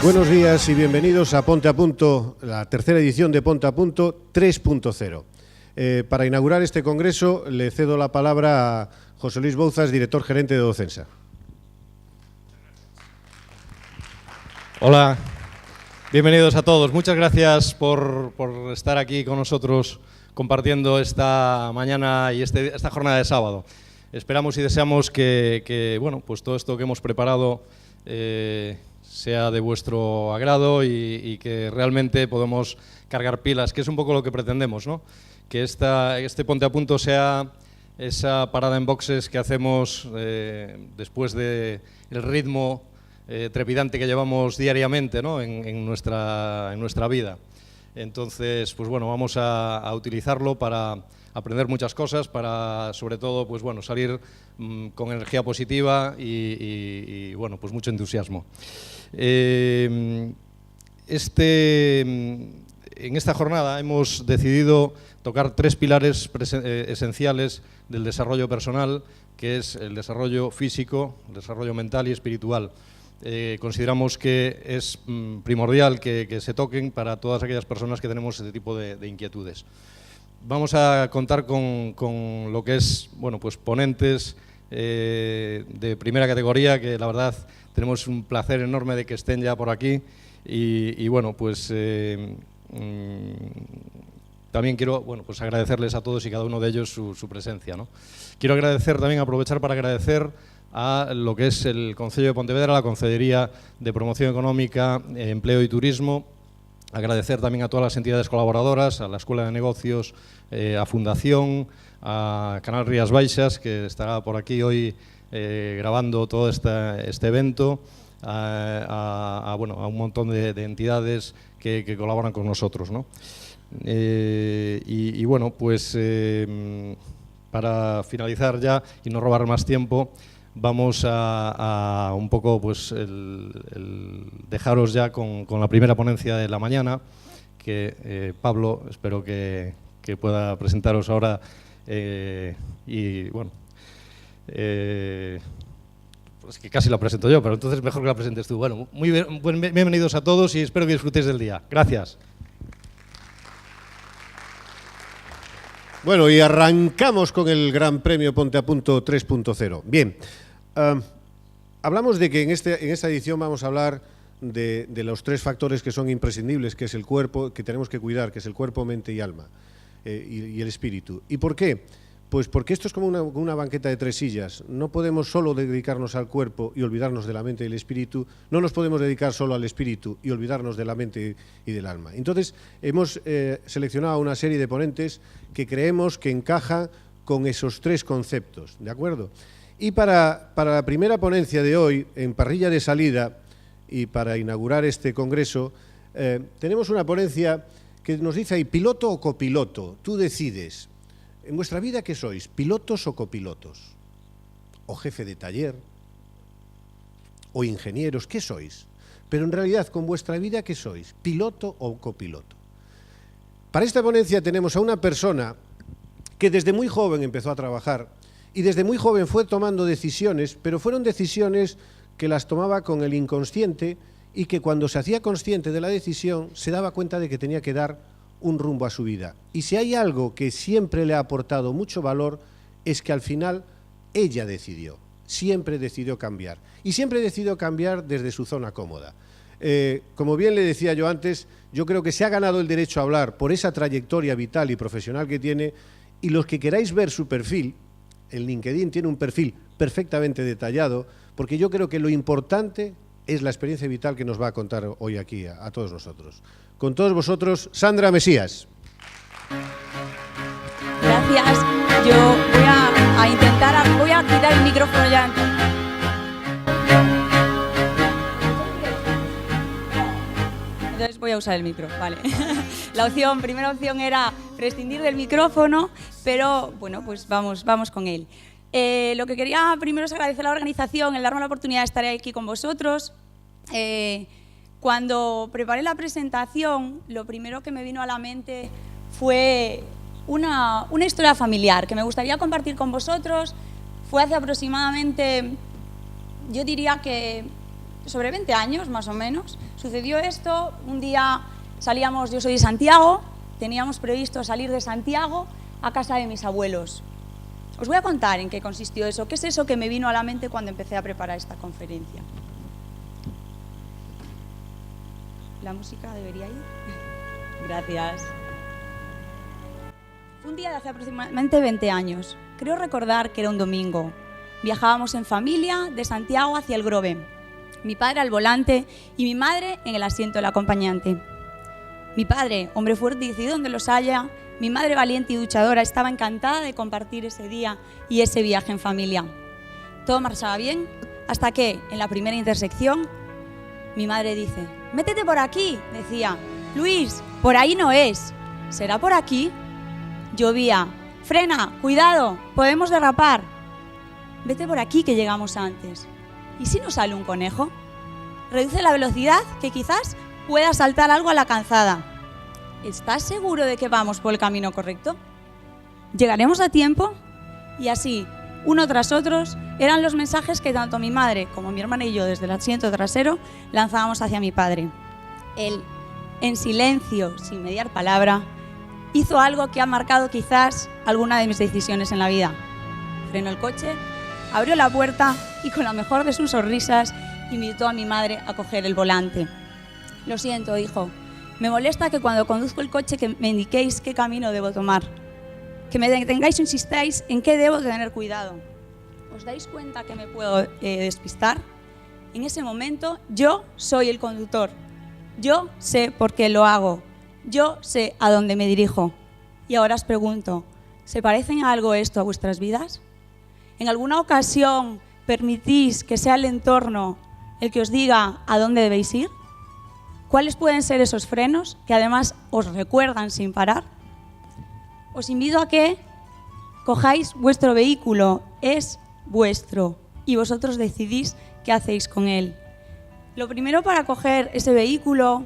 Buenos días y bienvenidos a Ponte a Punto, la tercera edición de Ponte a Punto 3.0. Para inaugurar este congreso le cedo la palabra a José Luis Bouzas, director gerente de Docensa. Hola, bienvenidos a todos. Muchas gracias por estar aquí con nosotros compartiendo esta mañana y esta jornada de sábado. Esperamos y deseamos que bueno, pues todo esto que hemos preparado sea de vuestro agrado y que realmente podamos cargar pilas, que es un poco lo que pretendemos, ¿no? Que este Ponte a Punto sea esa parada en boxes que hacemos después del ritmo trepidante que llevamos diariamente, ¿no? en nuestra vida. Entonces, pues bueno, vamos a utilizarlo para aprender muchas cosas, para sobre todo, pues bueno, salir con energía positiva y bueno, pues mucho entusiasmo. En esta jornada hemos decidido tocar tres pilares esenciales del desarrollo personal, que es el desarrollo físico, el desarrollo mental y espiritual. Consideramos que es primordial que se toquen para todas aquellas personas que tenemos este tipo de inquietudes. Vamos a contar con lo que es, bueno, pues ponentes de primera categoría, que la verdad tenemos un placer enorme de que estén ya por aquí y bueno, pues también quiero, bueno, pues agradecerles a todos y cada uno de ellos su presencia, ¿no? Quiero aprovechar para agradecer a lo que es el Concello de Pontevedra, la Concellería de Promoción Económica, Empleo y Turismo. Agradecer también a todas las entidades colaboradoras, a la Escuela de Negocios, a Fundación, a Canal Rías Baixas, que estará por aquí hoy grabando todo este evento, bueno, a un montón de entidades que colaboran con nosotros, ¿no? Y bueno, pues para finalizar ya y no robar más tiempo, vamos a un poco pues el dejaros ya con la primera ponencia de la mañana, que Pablo, espero que pueda presentaros ahora y bueno, pues que casi la presento yo, pero entonces mejor que la presentes tú. Bueno, muy bienvenidos a todos y espero que disfrutéis del día. Gracias. Bueno, y arrancamos con el Gran Premio Ponte a Punto 3.0. Bien, hablamos de que en esta edición vamos a hablar de los tres factores que son imprescindibles, que es el cuerpo, que tenemos que cuidar, que es el cuerpo, mente y alma, y el espíritu. ¿Y por qué? Pues porque esto es como una banqueta de tres sillas. No podemos solo dedicarnos al cuerpo y olvidarnos de la mente y el espíritu. No nos podemos dedicar solo al espíritu y olvidarnos de la mente y del alma. Entonces, hemos seleccionado una serie de ponentes que creemos que encaja con esos tres conceptos, ¿de acuerdo? Y para la primera ponencia de hoy, en parrilla de salida, y para inaugurar este congreso, tenemos una ponencia que nos dice ahí, piloto o copiloto, tú decides. En vuestra vida, ¿qué sois? ¿Pilotos o copilotos? ¿O jefe de taller? ¿O ingenieros? ¿Qué sois? Pero en realidad, con vuestra vida, ¿qué sois? ¿Piloto o copiloto? Para esta ponencia tenemos a una persona que desde muy joven empezó a trabajar y desde muy joven fue tomando decisiones, pero fueron decisiones que las tomaba con el inconsciente y que cuando se hacía consciente de la decisión se daba cuenta de que tenía que dar un rumbo a su vida. Y si hay algo que siempre le ha aportado mucho valor es que al final ella decidió, siempre decidió cambiar. Y siempre decidió cambiar desde su zona cómoda. Como bien le decía yo antes, yo creo que se ha ganado el derecho a hablar por esa trayectoria vital y profesional que tiene, y los que queráis ver su perfil, el LinkedIn tiene un perfil perfectamente detallado, porque yo creo que lo importante es la experiencia vital que nos va a contar hoy aquí a todos nosotros. Con todos vosotros, Sandra Mesías. Gracias. Yo voy a quitar el micrófono ya. Entonces voy a usar el micro, vale. La primera opción era prescindir del micrófono, pero bueno, pues vamos con él. Lo que quería primero es agradecer a la organización el darme la oportunidad de estar aquí con vosotros. Cuando preparé la presentación, lo primero que me vino a la mente fue una historia familiar que me gustaría compartir con vosotros. Fue hace aproximadamente, yo diría que sobre 20 años más o menos, sucedió esto. Un día salíamos, yo soy de Santiago, teníamos previsto salir de Santiago a casa de mis abuelos. Os voy a contar en qué consistió eso, qué es eso que me vino a la mente cuando empecé a preparar esta conferencia. ¿La música debería ir? Gracias. Fue un día de hace aproximadamente 20 años. Creo recordar que era un domingo. Viajábamos en familia de Santiago hacia el Grove. Mi padre al volante y mi madre en el asiento del acompañante. Mi padre, hombre fuerte y decidido donde los haya, mi madre valiente y duchadora, estaba encantada de compartir ese día y ese viaje en familia. Todo marchaba bien hasta que, en la primera intersección, mi madre dice: «Métete por aquí», decía. «Luis, por ahí no es. ¿Será por aquí?» Llovía. «Frena, cuidado, podemos derrapar». «Vete por aquí que llegamos antes». ¿Y si nos sale un conejo? Reduce la velocidad, que quizás pueda saltar algo a la calzada. ¿Estás seguro de que vamos por el camino correcto? ¿Llegaremos a tiempo? Y así, uno tras otros, eran los mensajes que tanto mi madre como mi hermana y yo desde el asiento trasero lanzábamos hacia mi padre. Él, en silencio, sin mediar palabra, hizo algo que ha marcado quizás alguna de mis decisiones en la vida. Frenó el coche, abrió la puerta y con la mejor de sus sonrisas invitó a mi madre a coger el volante. «Lo siento, hijo. Me molesta que cuando conduzco el coche que me indiquéis qué camino debo tomar. Que me detengáis o insistáis en qué debo tener cuidado. ¿Os dais cuenta que me puedo despistar? En ese momento yo soy el conductor. Yo sé por qué lo hago. Yo sé a dónde me dirijo. Y ahora os pregunto, ¿se parecen a algo esto a vuestras vidas? ¿En alguna ocasión permitís que sea el entorno el que os diga a dónde debéis ir? ¿Cuáles pueden ser esos frenos que además os recuerdan sin parar? Os invito a que cojáis vuestro vehículo, es vuestro, y vosotros decidís qué hacéis con él. Lo primero para coger ese vehículo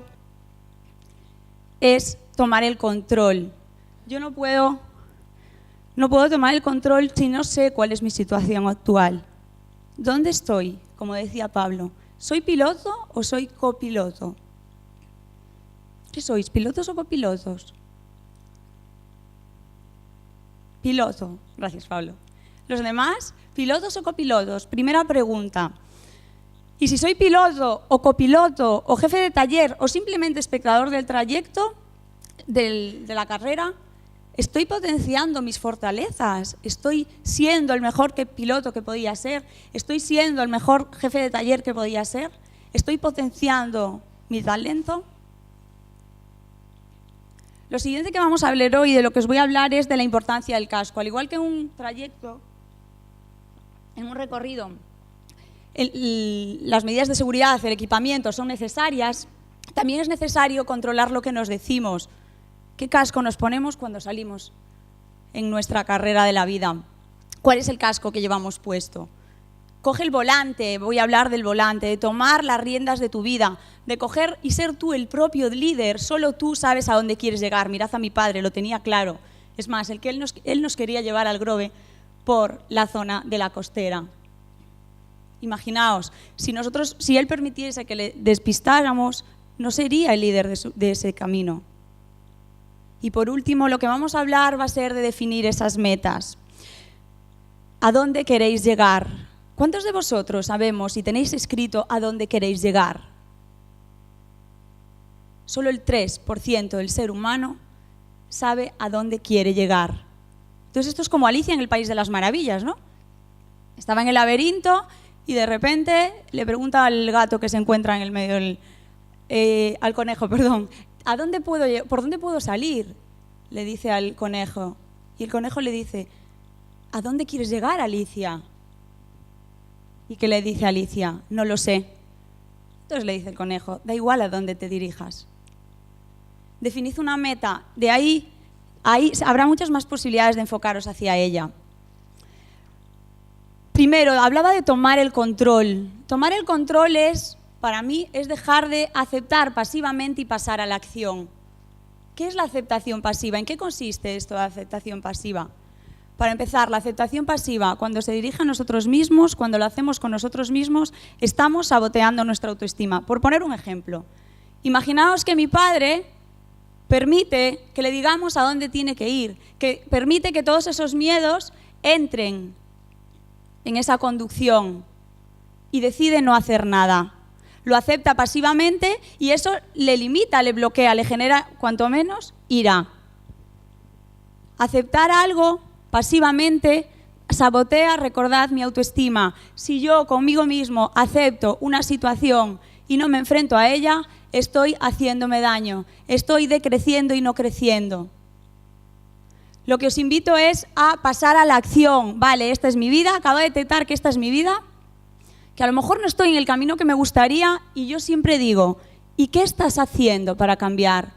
es tomar el control. Yo no puedo tomar el control si no sé cuál es mi situación actual. ¿Dónde estoy? Como decía Pablo, ¿soy piloto o soy copiloto? ¿Qué sois, pilotos o copilotos? Piloto. Gracias, Pablo. ¿Los demás? ¿Pilotos o copilotos? Primera pregunta. Y si soy piloto o copiloto o jefe de taller o simplemente espectador del trayecto de la carrera, ¿estoy potenciando mis fortalezas? ¿Estoy siendo el mejor piloto que podía ser? ¿Estoy siendo el mejor jefe de taller que podía ser? ¿Estoy potenciando mi talento? Lo siguiente que vamos a hablar hoy, de lo que os voy a hablar, es de la importancia del casco. Al igual que en un trayecto, en un recorrido, las medidas de seguridad, el equipamiento son necesarias, también es necesario controlar lo que nos decimos. ¿Qué casco nos ponemos cuando salimos en nuestra carrera de la vida? ¿Cuál es el casco que llevamos puesto? Coge el volante, voy a hablar del volante, de tomar las riendas de tu vida, de coger y ser tú el propio líder. Solo tú sabes a dónde quieres llegar. Mirad a mi padre, lo tenía claro. Es más, él nos quería llevar al Grove por la zona de la costera. Imaginaos, si él permitiese que le despistáramos, no sería el líder de ese camino. Y por último, lo que vamos a hablar va a ser de definir esas metas. ¿A dónde queréis llegar? ¿Cuántos de vosotros sabemos y tenéis escrito a dónde queréis llegar? Solo el 3% del ser humano sabe a dónde quiere llegar. Entonces esto es como Alicia en el País de las Maravillas, ¿no? Estaba en el laberinto y de repente le pregunta al gato que se encuentra en el medio al conejo, perdón, ¿por dónde puedo salir? Le dice al conejo. Y el conejo le dice, ¿a dónde quieres llegar, Alicia? ¿Y qué le dice Alicia? No lo sé. Entonces le dice el conejo, da igual a dónde te dirijas. Definid una meta, de ahí habrá muchas más posibilidades de enfocaros hacia ella. Primero, hablaba de tomar el control. Tomar el control para mí, es dejar de aceptar pasivamente y pasar a la acción. ¿Qué es la aceptación pasiva? ¿En qué consiste esto de aceptación pasiva? Para empezar, la aceptación pasiva, cuando se dirige a nosotros mismos, cuando lo hacemos con nosotros mismos, estamos saboteando nuestra autoestima. Por poner un ejemplo, imaginaos que mi padre permite que le digamos a dónde tiene que ir, que permite que todos esos miedos entren en esa conducción y decide no hacer nada. Lo acepta pasivamente y eso le limita, le bloquea, le genera cuanto menos ira. Aceptar algo pasivamente sabotea, recordad, mi autoestima. Si yo conmigo mismo acepto una situación y no me enfrento a ella, estoy haciéndome daño, estoy decreciendo y no creciendo. Lo que os invito es a pasar a la acción. Vale, esta es mi vida, acabo de detectar que esta es mi vida, que a lo mejor no estoy en el camino que me gustaría y yo siempre digo, ¿y qué estás haciendo para cambiar?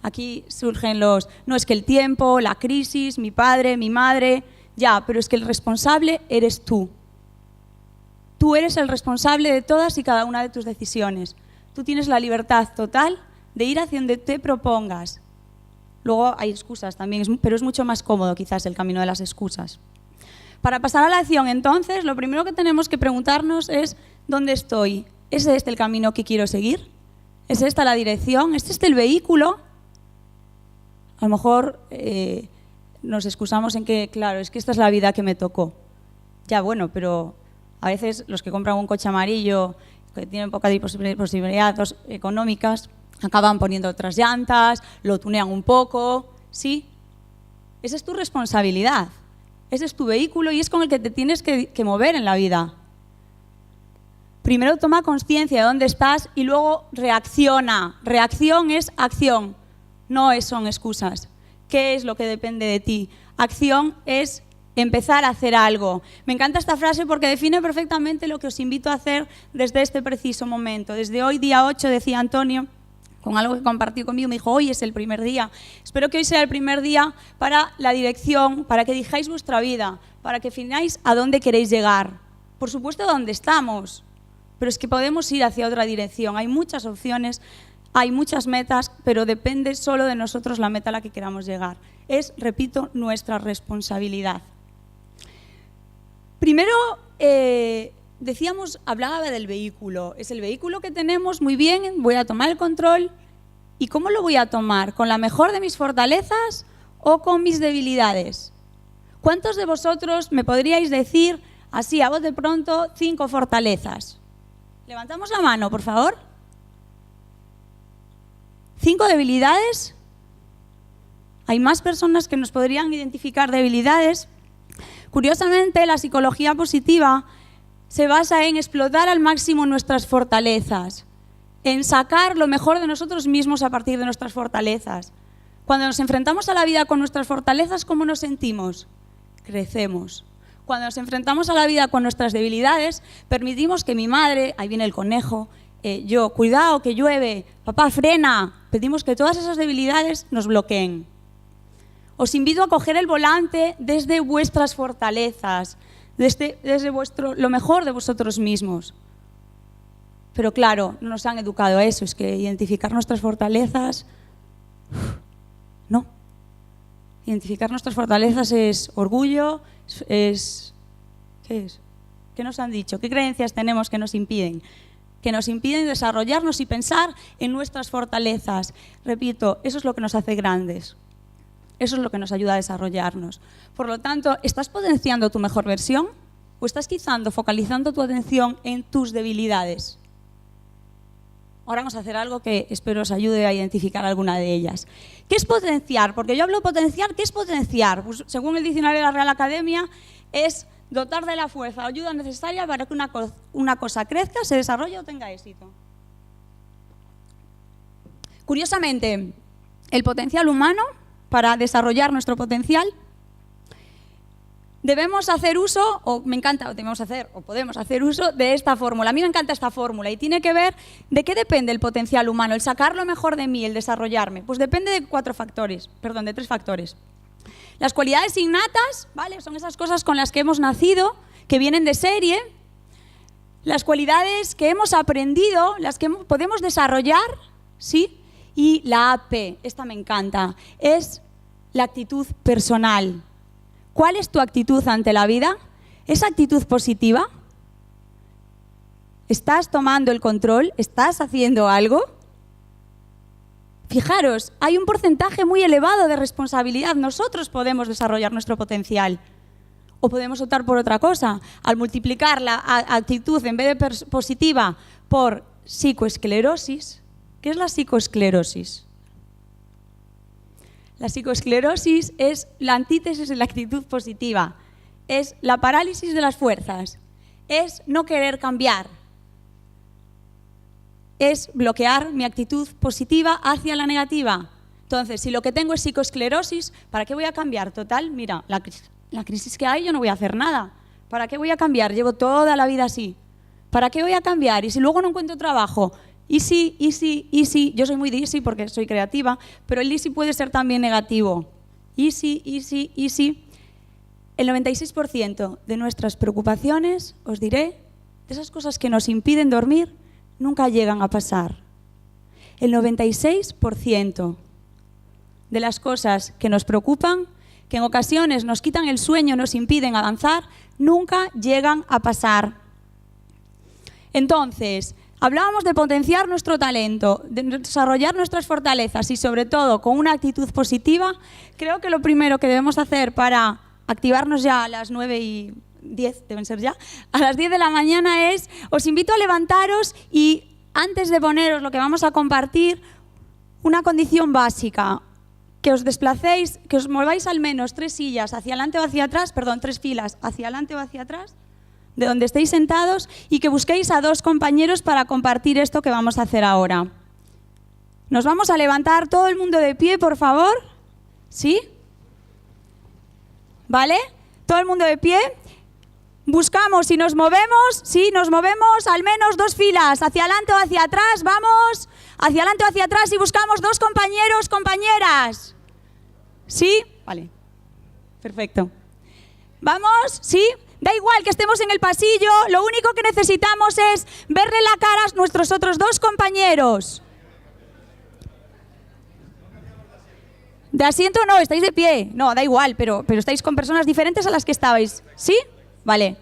Aquí surgen no es que el tiempo, la crisis, mi padre, mi madre, ya, pero es que el responsable eres tú. Tú eres el responsable de todas y cada una de tus decisiones. Tú tienes la libertad total de ir hacia donde te propongas. Luego hay excusas también, pero es mucho más cómodo quizás el camino de las excusas. Para pasar a la acción, entonces, lo primero que tenemos que preguntarnos es ¿dónde estoy? ¿Es este el camino que quiero seguir? ¿Es esta la dirección? ¿Es este el vehículo? A lo mejor nos excusamos en que, claro, es que esta es la vida que me tocó. Ya, bueno, pero a veces los que compran un coche amarillo, que tienen pocas posibilidades económicas, acaban poniendo otras llantas, lo tunean un poco, ¿sí? Esa es tu responsabilidad, ese es tu vehículo y es con el que te tienes que mover en la vida. Primero toma conciencia de dónde estás y luego reacciona. Reacción es acción. No son excusas. ¿Qué es lo que depende de ti? Acción es empezar a hacer algo. Me encanta esta frase porque define perfectamente lo que os invito a hacer desde este preciso momento. Desde hoy, día 8, decía Antonio, con algo que compartió conmigo, me dijo, hoy es el primer día. Espero que hoy sea el primer día para la dirección, para que dijáis vuestra vida, para que defináis a dónde queréis llegar. Por supuesto, dónde estamos, pero es que podemos ir hacia otra dirección. Hay muchas opciones. Hay muchas metas, pero depende solo de nosotros la meta a la que queramos llegar. Es, repito, nuestra responsabilidad. Primero, hablaba del vehículo. Es el vehículo que tenemos, muy bien, voy a tomar el control. ¿Y cómo lo voy a tomar? ¿Con la mejor de mis fortalezas o con mis debilidades? ¿Cuántos de vosotros me podríais decir, así a voz de pronto, 5 fortalezas? Levantamos la mano, por favor. 5 debilidades. Hay más personas que nos podrían identificar debilidades. Curiosamente, la psicología positiva se basa en explotar al máximo nuestras fortalezas, en sacar lo mejor de nosotros mismos a partir de nuestras fortalezas. Cuando nos enfrentamos a la vida con nuestras fortalezas, ¿cómo nos sentimos? Crecemos. Cuando nos enfrentamos a la vida con nuestras debilidades, permitimos que mi madre, ahí viene el conejo, yo, cuidado que llueve, papá frena, pedimos que todas esas debilidades nos bloqueen. Os invito a coger el volante desde vuestras fortalezas, desde lo mejor de vosotros mismos. Pero claro, no nos han educado a eso, es que identificar nuestras fortalezas, no. Identificar nuestras fortalezas es orgullo, ¿qué es? ¿Qué nos han dicho? ¿Qué creencias tenemos que nos impiden? Que nos impiden desarrollarnos y pensar en nuestras fortalezas. Repito, eso es lo que nos hace grandes. Eso es lo que nos ayuda a desarrollarnos. Por lo tanto, ¿estás potenciando tu mejor versión o estás focalizando tu atención en tus debilidades? Ahora vamos a hacer algo que espero os ayude a identificar alguna de ellas. ¿Qué es potenciar? Porque yo hablo de potenciar. ¿Qué es potenciar? Pues, según el diccionario de la Real Academia, es dotar de la fuerza o ayuda necesaria para que una cosa crezca, se desarrolle o tenga éxito. Curiosamente, el potencial humano, para desarrollar nuestro potencial, debemos hacer uso, podemos hacer uso de esta fórmula. A mí me encanta esta fórmula y tiene que ver de qué depende el potencial humano, el sacar lo mejor de mí, el desarrollarme. Pues depende de 3 factores. Las cualidades innatas, ¿vale? Son esas cosas con las que hemos nacido, que vienen de serie. Las cualidades que hemos aprendido, las que podemos desarrollar, ¿sí? Y la AP, esta me encanta, es la actitud personal. ¿Cuál es tu actitud ante la vida? ¿Es actitud positiva? ¿Estás tomando el control? ¿Estás haciendo algo? Fijaros, hay un porcentaje muy elevado de responsabilidad. Nosotros podemos desarrollar nuestro potencial. O podemos optar por otra cosa. Al multiplicar la actitud en vez de positiva por psicoesclerosis. ¿Qué es la psicoesclerosis? La psicoesclerosis es la antítesis de la actitud positiva. Es la parálisis de las fuerzas. Es no querer cambiar. Es bloquear mi actitud positiva hacia la negativa. Entonces, si lo que tengo es psicoesclerosis, ¿para qué voy a cambiar? Total, mira, la crisis que hay, yo no voy a hacer nada. ¿Para qué voy a cambiar? Llevo toda la vida así. ¿Para qué voy a cambiar? Y si luego no encuentro trabajo, y si, yo soy muy de easy porque soy creativa, pero el easy puede ser también negativo. Easy. El 96% de nuestras preocupaciones, os diré, de esas cosas que nos impiden dormir, nunca llegan a pasar. El 96% de las cosas que nos preocupan, que en ocasiones nos quitan el sueño, nos impiden avanzar, nunca llegan a pasar. Entonces, hablábamos de potenciar nuestro talento, de desarrollar nuestras fortalezas y sobre todo con una actitud positiva. Creo que lo primero que debemos hacer para activarnos ya a las 9:10, deben ser ya, a las 10 de la mañana es, os invito a levantaros y antes de poneros lo que vamos a compartir, una condición básica, que os desplacéis, que os mováis al menos 3 sillas hacia adelante o hacia atrás, perdón, 3 filas hacia adelante o hacia atrás, de donde estéis sentados y que busquéis a 2 compañeros para compartir esto que vamos a hacer ahora. Nos vamos a levantar todo el mundo de pie, por favor. ¿Sí? ¿Vale? Todo el mundo de pie. Buscamos y nos movemos, sí, nos movemos al menos 2 filas, hacia adelante o hacia atrás, vamos, hacia adelante o hacia atrás y buscamos 2 compañeros, compañeras. ¿Sí? Vale. Perfecto. ¿Vamos? ¿Sí? Da igual que estemos en el pasillo, lo único que necesitamos es verle la cara a nuestros otros 2 compañeros. De asiento no, estáis de pie. No, da igual, pero estáis con personas diferentes a las que estabais. ¿Sí? Vale.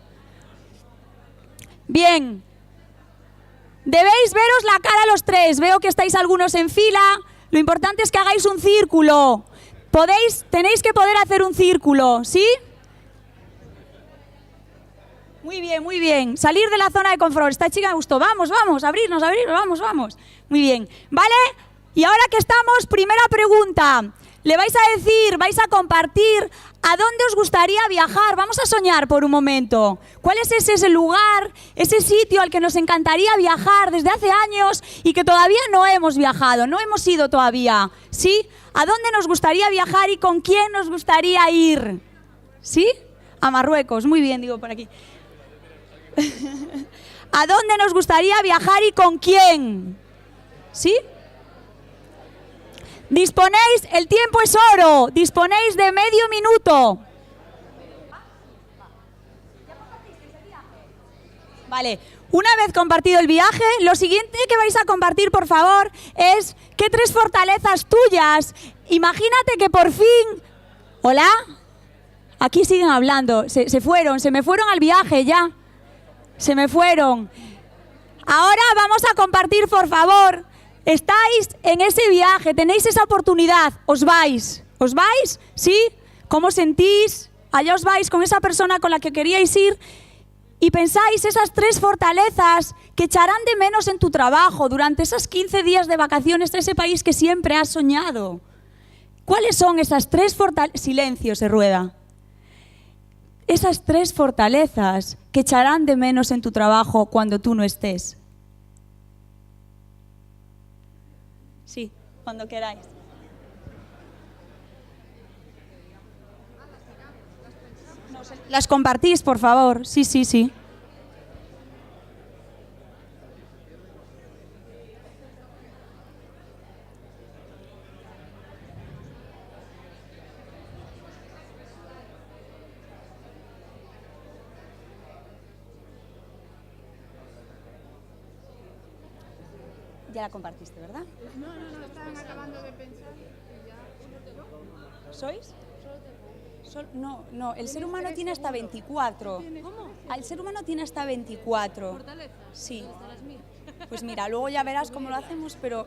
Bien. Debéis veros la cara a los 3. Veo que estáis algunos en fila. Lo importante es que hagáis un círculo. Tenéis que poder hacer un círculo, ¿sí? Muy bien, muy bien. Salir de la zona de confort. Esta chica me gustó. Vamos, abrirnos, vamos. Muy bien. ¿Vale? Y ahora que estamos, primera pregunta. Le vais a decir, vais a compartir a dónde os gustaría viajar. Vamos a soñar por un momento. ¿Cuál es ese lugar, ese sitio al que nos encantaría viajar desde hace años y que todavía no hemos viajado, no hemos ido todavía? ¿Sí? ¿A dónde nos gustaría viajar y con quién nos gustaría ir? ¿Sí? A Marruecos. Muy bien, digo por aquí. ¿A dónde nos gustaría viajar y con quién? ¿Sí? Disponéis, el tiempo es oro, disponéis de medio minuto. Vale, una vez compartido el viaje, lo siguiente que vais a compartir, por favor, es qué 3 fortalezas tuyas. Imagínate que por fin... ¿Hola? Aquí siguen hablando, se me fueron al viaje ya. Se me fueron. Ahora vamos a compartir, por favor. Estáis en ese viaje, tenéis esa oportunidad, os vais, ¿sí? ¿Cómo sentís? Allá os vais con esa persona con la que queríais ir y pensáis esas 3 fortalezas que echarán de menos en tu trabajo durante esos 15 días de vacaciones de ese país que siempre has soñado. ¿Cuáles son esas 3 fortalezas? Silencio, se rueda. Esas 3 fortalezas que echarán de menos en tu trabajo cuando tú no estés. Sí, cuando queráis. Las compartís, por favor. Sí. Ya la compartiste, ¿verdad? No, estaban acabando de pensar y ya. ¿Sois? No, el ser humano tiene hasta 24. ¿Cómo? El ser humano tiene hasta 24. ¿Fortalezas? Sí. Hasta las 1000. Pues mira, luego ya verás cómo lo hacemos, pero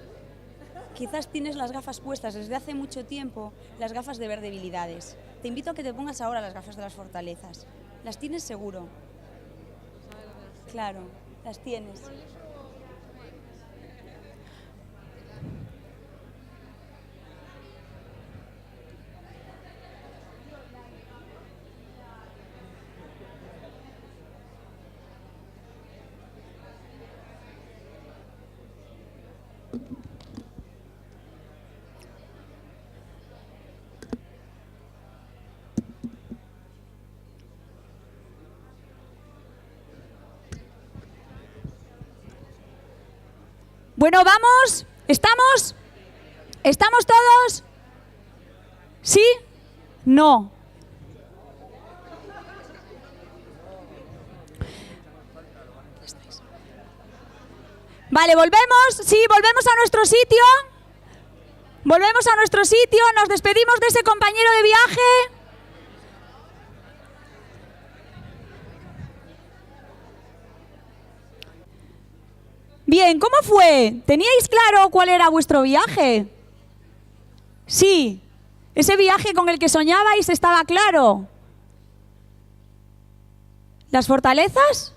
quizás tienes las gafas puestas desde hace mucho tiempo, las gafas de ver debilidades. Te invito a que te pongas ahora las gafas de las fortalezas. Las tienes seguro. Claro, las tienes. Bueno, vamos. ¿Estamos? ¿Estamos todos? ¿Sí? No. Vale, volvemos. Sí, volvemos a nuestro sitio. Volvemos a nuestro sitio. Nos despedimos de ese compañero de viaje. Bien, ¿cómo fue? ¿Teníais claro cuál era vuestro viaje? Sí, ese viaje con el que soñabais estaba claro. ¿Las fortalezas?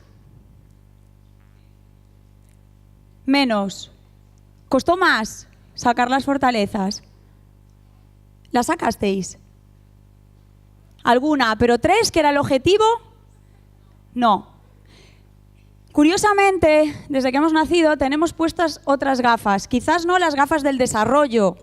Menos. ¿Costó más sacar las fortalezas? ¿Las sacasteis? ¿Alguna? ¿Pero 3, que era el objetivo? No. Curiosamente, desde que hemos nacido tenemos puestas otras gafas, quizás no las gafas del desarrollo,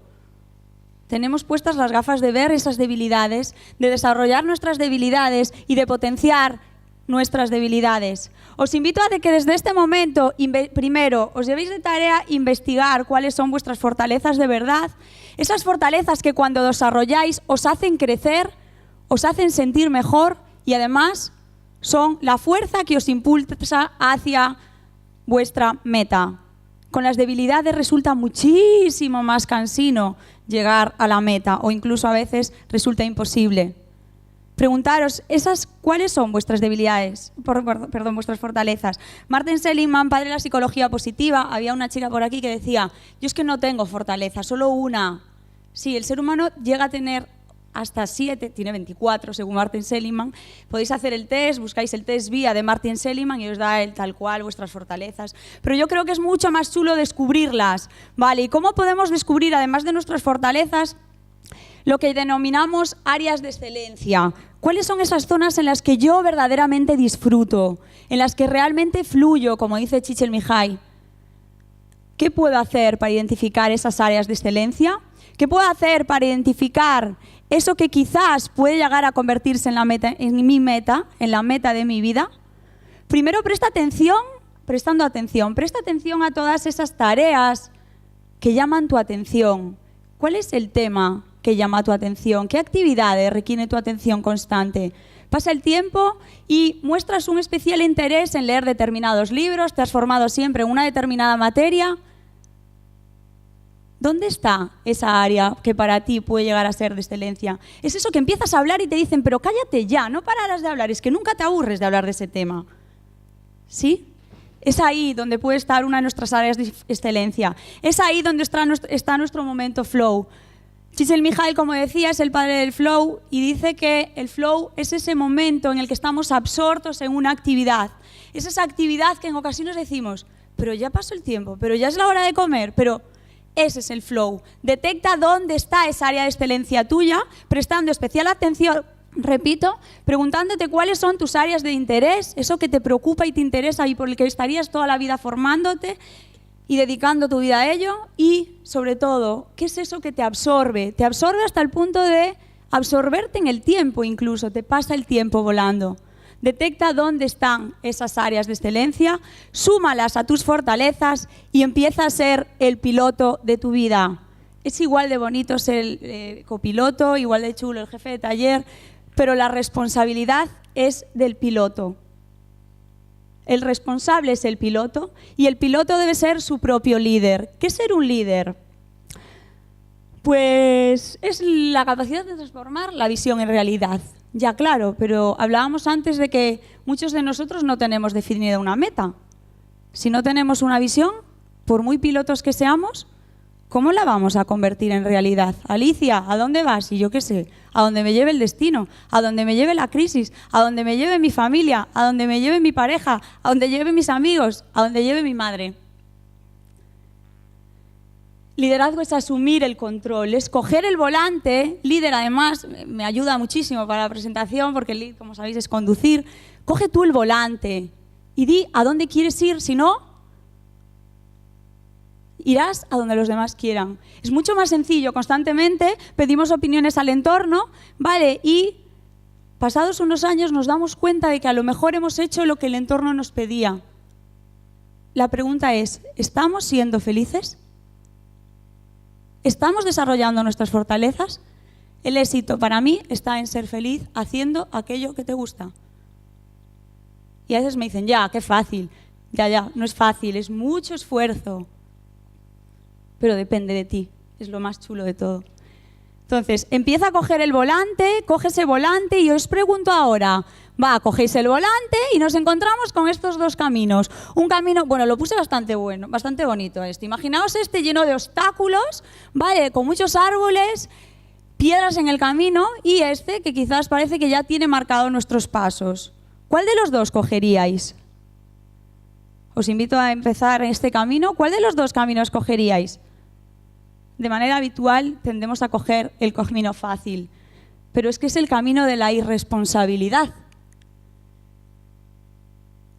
tenemos puestas las gafas de ver esas debilidades, de desarrollar nuestras debilidades y de potenciar nuestras debilidades. Os invito a que desde este momento, primero, os llevéis de tarea investigar cuáles son vuestras fortalezas de verdad, esas fortalezas que cuando desarrolláis os hacen crecer, os hacen sentir mejor y además son la fuerza que os impulsa hacia vuestra meta. Con las debilidades resulta muchísimo más cansino llegar a la meta o incluso a veces resulta imposible. Preguntaros, ¿cuáles son vuestras debilidades? Perdón, vuestras fortalezas. Martin Seligman, padre de la psicología positiva, había una chica por aquí que decía, yo es que no tengo fortaleza, solo una. Sí, el ser humano llega a tener hasta 7, tiene 24 según Martin Seligman. Podéis hacer el test, buscáis el test VIA de Martin Seligman y os da el tal cual vuestras fortalezas. Pero yo creo que es mucho más chulo descubrirlas, ¿vale? ¿Y cómo podemos descubrir, además de nuestras fortalezas, lo que denominamos áreas de excelencia? ¿Cuáles son esas zonas en las que yo verdaderamente disfruto, en las que realmente fluyo, como dice Csikszentmihalyi? ¿Qué puedo hacer para identificar esas áreas de excelencia? ¿Qué puedo hacer para identificar eso que quizás puede llegar a convertirse en la meta de mi vida? Primero, presta atención a todas esas tareas que llaman tu atención. ¿Cuál es el tema que llama tu atención? ¿Qué actividades requiere tu atención constante? Pasa el tiempo y muestras un especial interés en leer determinados libros, te has formado siempre en una determinada materia. ¿Dónde está esa área que para ti puede llegar a ser de excelencia? Es eso que empiezas a hablar y te dicen, pero cállate ya, no pararás de hablar, es que nunca te aburres de hablar de ese tema. ¿Sí? Es ahí donde puede estar una de nuestras áreas de excelencia. Es ahí donde está nuestro momento flow. Csikszentmihalyi, como decía, es el padre del flow y dice que el flow es ese momento en el que estamos absortos en una actividad. Es esa actividad que en ocasiones decimos, pero ya pasó el tiempo, pero ya es la hora de comer, pero ese es el flow. Detecta dónde está esa área de excelencia tuya, prestando especial atención, repito, preguntándote cuáles son tus áreas de interés, eso que te preocupa y te interesa y por el que estarías toda la vida formándote y dedicando tu vida a ello. Y, sobre todo, ¿qué es eso que te absorbe? Te absorbe hasta el punto de absorberte en el tiempo incluso, te pasa el tiempo volando. Detecta dónde están esas áreas de excelencia, súmalas a tus fortalezas y empieza a ser el piloto de tu vida. Es igual de bonito ser el copiloto, igual de chulo el jefe de taller, pero la responsabilidad es del piloto. El responsable es el piloto y el piloto debe ser su propio líder. ¿Qué es ser un líder? Pues es la capacidad de transformar la visión en realidad. Ya claro, pero hablábamos antes de que muchos de nosotros no tenemos definida una meta. Si no tenemos una visión, por muy pilotos que seamos, ¿cómo la vamos a convertir en realidad? Alicia, ¿a dónde vas? Y yo qué sé, a dónde me lleve el destino, a dónde me lleve la crisis, a dónde me lleve mi familia, a dónde me lleve mi pareja, a dónde lleve mis amigos, a dónde lleve mi madre. Liderazgo es asumir el control, es coger el volante. Líder, además, me ayuda muchísimo para la presentación porque el lead, como sabéis, es conducir. Coge tú el volante y di a dónde quieres ir, si no, irás a donde los demás quieran. Es mucho más sencillo, constantemente pedimos opiniones al entorno, ¿vale? Y pasados unos años nos damos cuenta de que a lo mejor hemos hecho lo que el entorno nos pedía. La pregunta es, ¿estamos siendo felices? ¿Estamos desarrollando nuestras fortalezas? El éxito para mí está en ser feliz haciendo aquello que te gusta. Y a veces me dicen, ya, qué fácil. Ya, no es fácil, es mucho esfuerzo. Pero depende de ti, es lo más chulo de todo. Entonces, empieza a coger el volante, coge ese volante y os pregunto ahora, cogéis el volante y nos encontramos con estos dos caminos. Un camino, bueno, lo puse bastante bueno, bastante bonito este. Imaginaos este lleno de obstáculos, ¿vale? Con muchos árboles, piedras en el camino y este que quizás parece que ya tiene marcado nuestros pasos. ¿Cuál de los dos cogeríais? Os invito a empezar este camino. ¿Cuál de los dos caminos cogeríais? De manera habitual tendemos a coger el camino fácil, pero es que es el camino de la irresponsabilidad.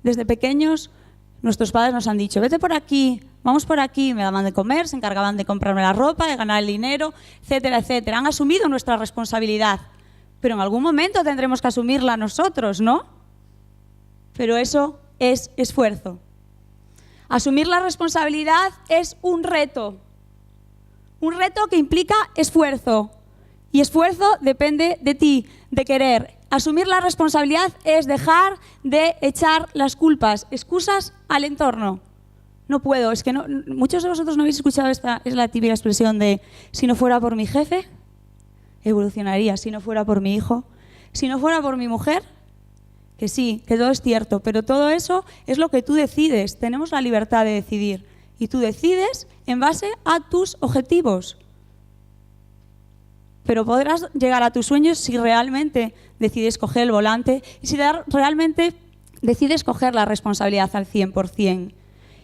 Desde pequeños, nuestros padres nos han dicho, vete por aquí, vamos por aquí, me daban de comer, se encargaban de comprarme la ropa, de ganar el dinero, etcétera, etcétera. Han asumido nuestra responsabilidad, pero en algún momento tendremos que asumirla nosotros, ¿no? Pero eso es esfuerzo. Asumir la responsabilidad es un reto que implica esfuerzo. Y esfuerzo depende de ti, de querer. Asumir la responsabilidad es dejar de echar las culpas, excusas al entorno. No puedo, es que no, muchos de vosotros no habéis escuchado esta, es la típica expresión de si no fuera por mi jefe, evolucionaría, si no fuera por mi hijo, si no fuera por mi mujer, que sí, que todo es cierto, pero todo eso es lo que tú decides, tenemos la libertad de decidir y tú decides en base a tus objetivos. Pero podrás llegar a tus sueños si realmente decides coger el volante y si realmente decides coger la responsabilidad al 100%.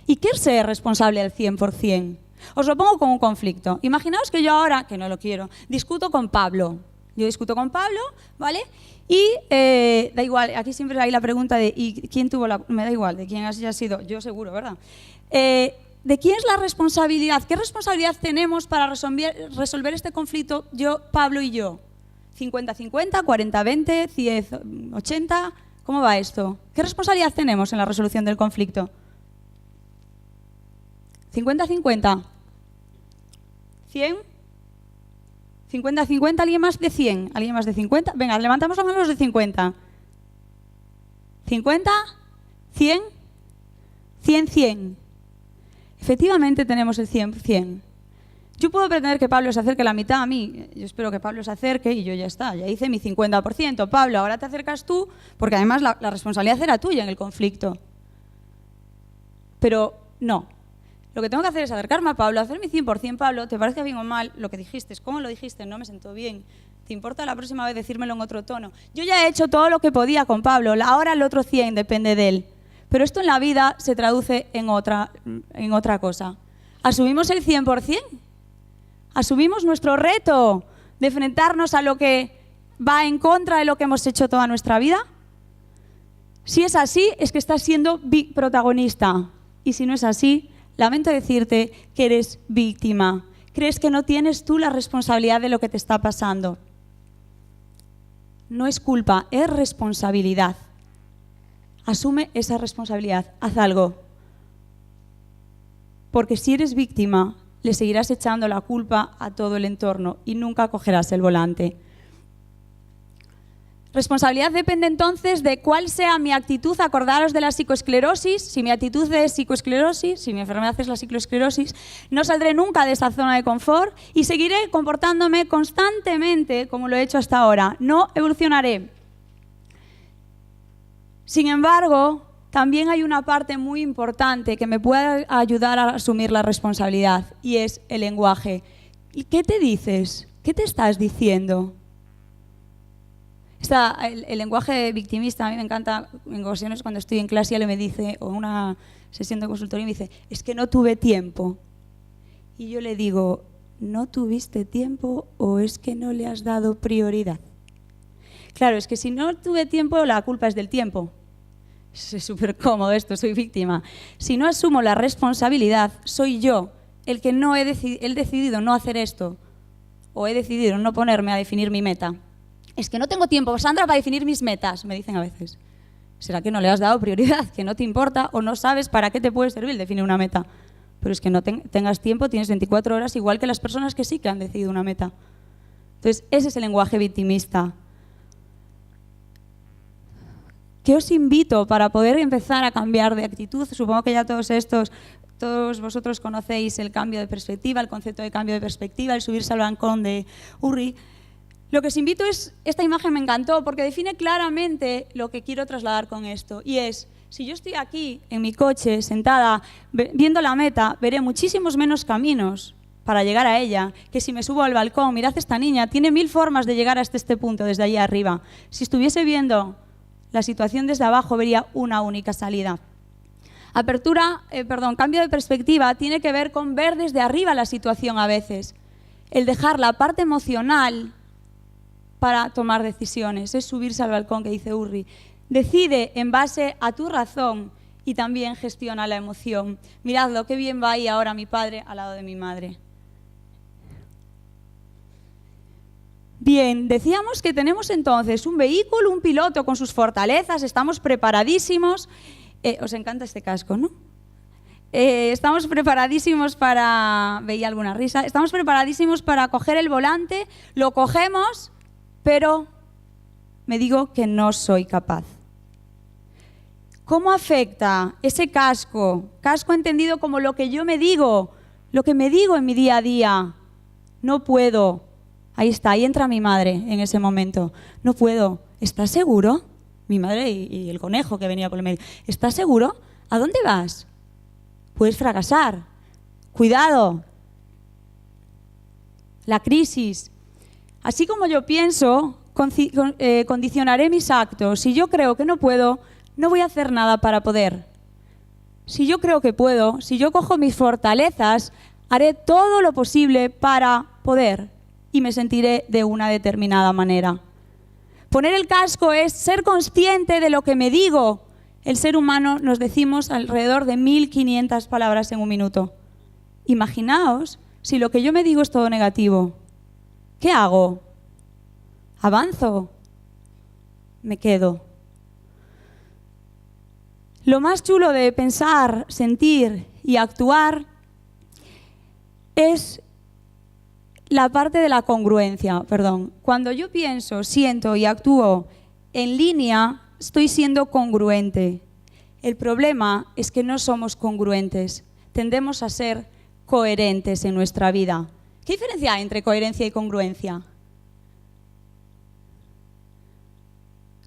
¿Y qué es ser responsable al 100%? Os lo pongo como un conflicto. Imaginaos que yo ahora, que no lo quiero, discuto con Pablo. Yo discuto con Pablo, ¿vale? Y da igual, aquí siempre hay la pregunta de ¿y quién tuvo la...? Me da igual, de quién haya sido, yo seguro, ¿verdad? ¿De quién es la responsabilidad? ¿Qué responsabilidad tenemos para resolver este conflicto yo, Pablo y yo? ¿50-50, 40-20, 10-80? ¿Cómo va esto? ¿Qué responsabilidad tenemos en la resolución del conflicto? ¿50-50? ¿100? ¿50-50? ¿Alguien más de 100? ¿Alguien más de 50? Venga, levantamos las manos de 50. ¿50? ¿100? ¿100-100? Efectivamente tenemos el 100%. Yo puedo pretender que Pablo se acerque la mitad a mí. Yo espero que Pablo se acerque y yo ya está. Ya hice mi 50%. Pablo, ahora te acercas tú, porque además la responsabilidad era tuya en el conflicto. Pero no. Lo que tengo que hacer es acercarme a Pablo, hacer mi 100%. Pablo, ¿te parece bien o mal lo que dijiste? ¿Cómo lo dijiste? No me sentó bien. ¿Te importa la próxima vez decírmelo en otro tono? Yo ya he hecho todo lo que podía con Pablo. Ahora el otro 100 depende de él. Pero esto en la vida se traduce en otra cosa. ¿Asumimos el 100%? ¿Asumimos nuestro reto de enfrentarnos a lo que va en contra de lo que hemos hecho toda nuestra vida? Si es así, es que estás siendo protagonista. Y si no es así, lamento decirte que eres víctima. Crees que no tienes tú la responsabilidad de lo que te está pasando. No es culpa, es responsabilidad. Asume esa responsabilidad, haz algo. Porque si eres víctima, le seguirás echando la culpa a todo el entorno y nunca cogerás el volante. Responsabilidad depende entonces de cuál sea mi actitud. Acordaros de la psicoesclerosis. Si mi actitud es psicoesclerosis, si mi enfermedad es la psicoesclerosis, no saldré nunca de esa zona de confort y seguiré comportándome constantemente como lo he hecho hasta ahora. No evolucionaré. Sin embargo, también hay una parte muy importante que me puede ayudar a asumir la responsabilidad y es el lenguaje. ¿Qué te dices? ¿Qué te estás diciendo? El lenguaje victimista, a mí me encanta, en ocasiones cuando estoy en clase alguien me dice, o en una sesión de consultorio me dice, es que no tuve tiempo. Y yo le digo, ¿no tuviste tiempo o es que no le has dado prioridad? Claro, es que si no tuve tiempo, la culpa es del tiempo. Es súper cómodo esto, soy víctima. Si no asumo la responsabilidad, soy yo el que no he decidido no hacer esto, o he decidido no ponerme a definir mi meta. Es que no tengo tiempo, Sandra, para definir mis metas, me dicen a veces. ¿Será que no le has dado prioridad, que no te importa o no sabes para qué te puede servir definir una meta? Pero es que no tengas tiempo, tienes 24 horas, igual que las personas que sí que han decidido una meta. Entonces, ese es el lenguaje victimista. ¿Qué os invito para poder empezar a cambiar de actitud? Supongo que ya todos vosotros conocéis el cambio de perspectiva, el concepto de cambio de perspectiva, el subirse al balcón de Urri. Lo que os invito es, esta imagen me encantó porque define claramente lo que quiero trasladar con esto. Y es, si yo estoy aquí en mi coche, sentada, viendo la meta, veré muchísimos menos caminos para llegar a ella, que si me subo al balcón, mirad esta niña, tiene 1000 formas de llegar hasta este punto, desde allí arriba. Si estuviese viendo la situación desde abajo, vería una única salida. Cambio de perspectiva tiene que ver con ver desde arriba la situación a veces. El dejar la parte emocional para tomar decisiones, es subirse al balcón que dice Urri. Decide en base a tu razón y también gestiona la emoción. Miradlo, qué bien va ahí ahora mi padre al lado de mi madre. Bien, decíamos que tenemos entonces un vehículo, un piloto con sus fortalezas, estamos preparadísimos. Os encanta este casco, ¿no? Estamos preparadísimos para... Veía alguna risa. Estamos preparadísimos para coger el volante, lo cogemos, pero me digo que no soy capaz. ¿Cómo afecta ese casco? Casco entendido como lo que yo me digo, lo que me digo en mi día a día. No puedo. Ahí está, ahí entra mi madre en ese momento. No puedo. ¿Estás seguro? Mi madre y el conejo que venía por el medio. ¿Estás seguro? ¿A dónde vas? Puedes fracasar. Cuidado. La crisis. Así como yo pienso, condicionaré mis actos. Si yo creo que no puedo, no voy a hacer nada para poder. Si yo creo que puedo, si yo cojo mis fortalezas, haré todo lo posible para poder y me sentiré de una determinada manera. Poner el casco es ser consciente de lo que me digo. El ser humano nos decimos alrededor de 1500 palabras en un minuto. Imaginaos si lo que yo me digo es todo negativo. ¿Qué hago? ¿Avanzo? Me quedo. Lo más chulo de pensar, sentir y actuar es la parte de la congruencia. Cuando yo pienso, siento y actúo en línea, estoy siendo congruente. El problema es que no somos congruentes. Tendemos a ser coherentes en nuestra vida. ¿Qué diferencia hay entre coherencia y congruencia?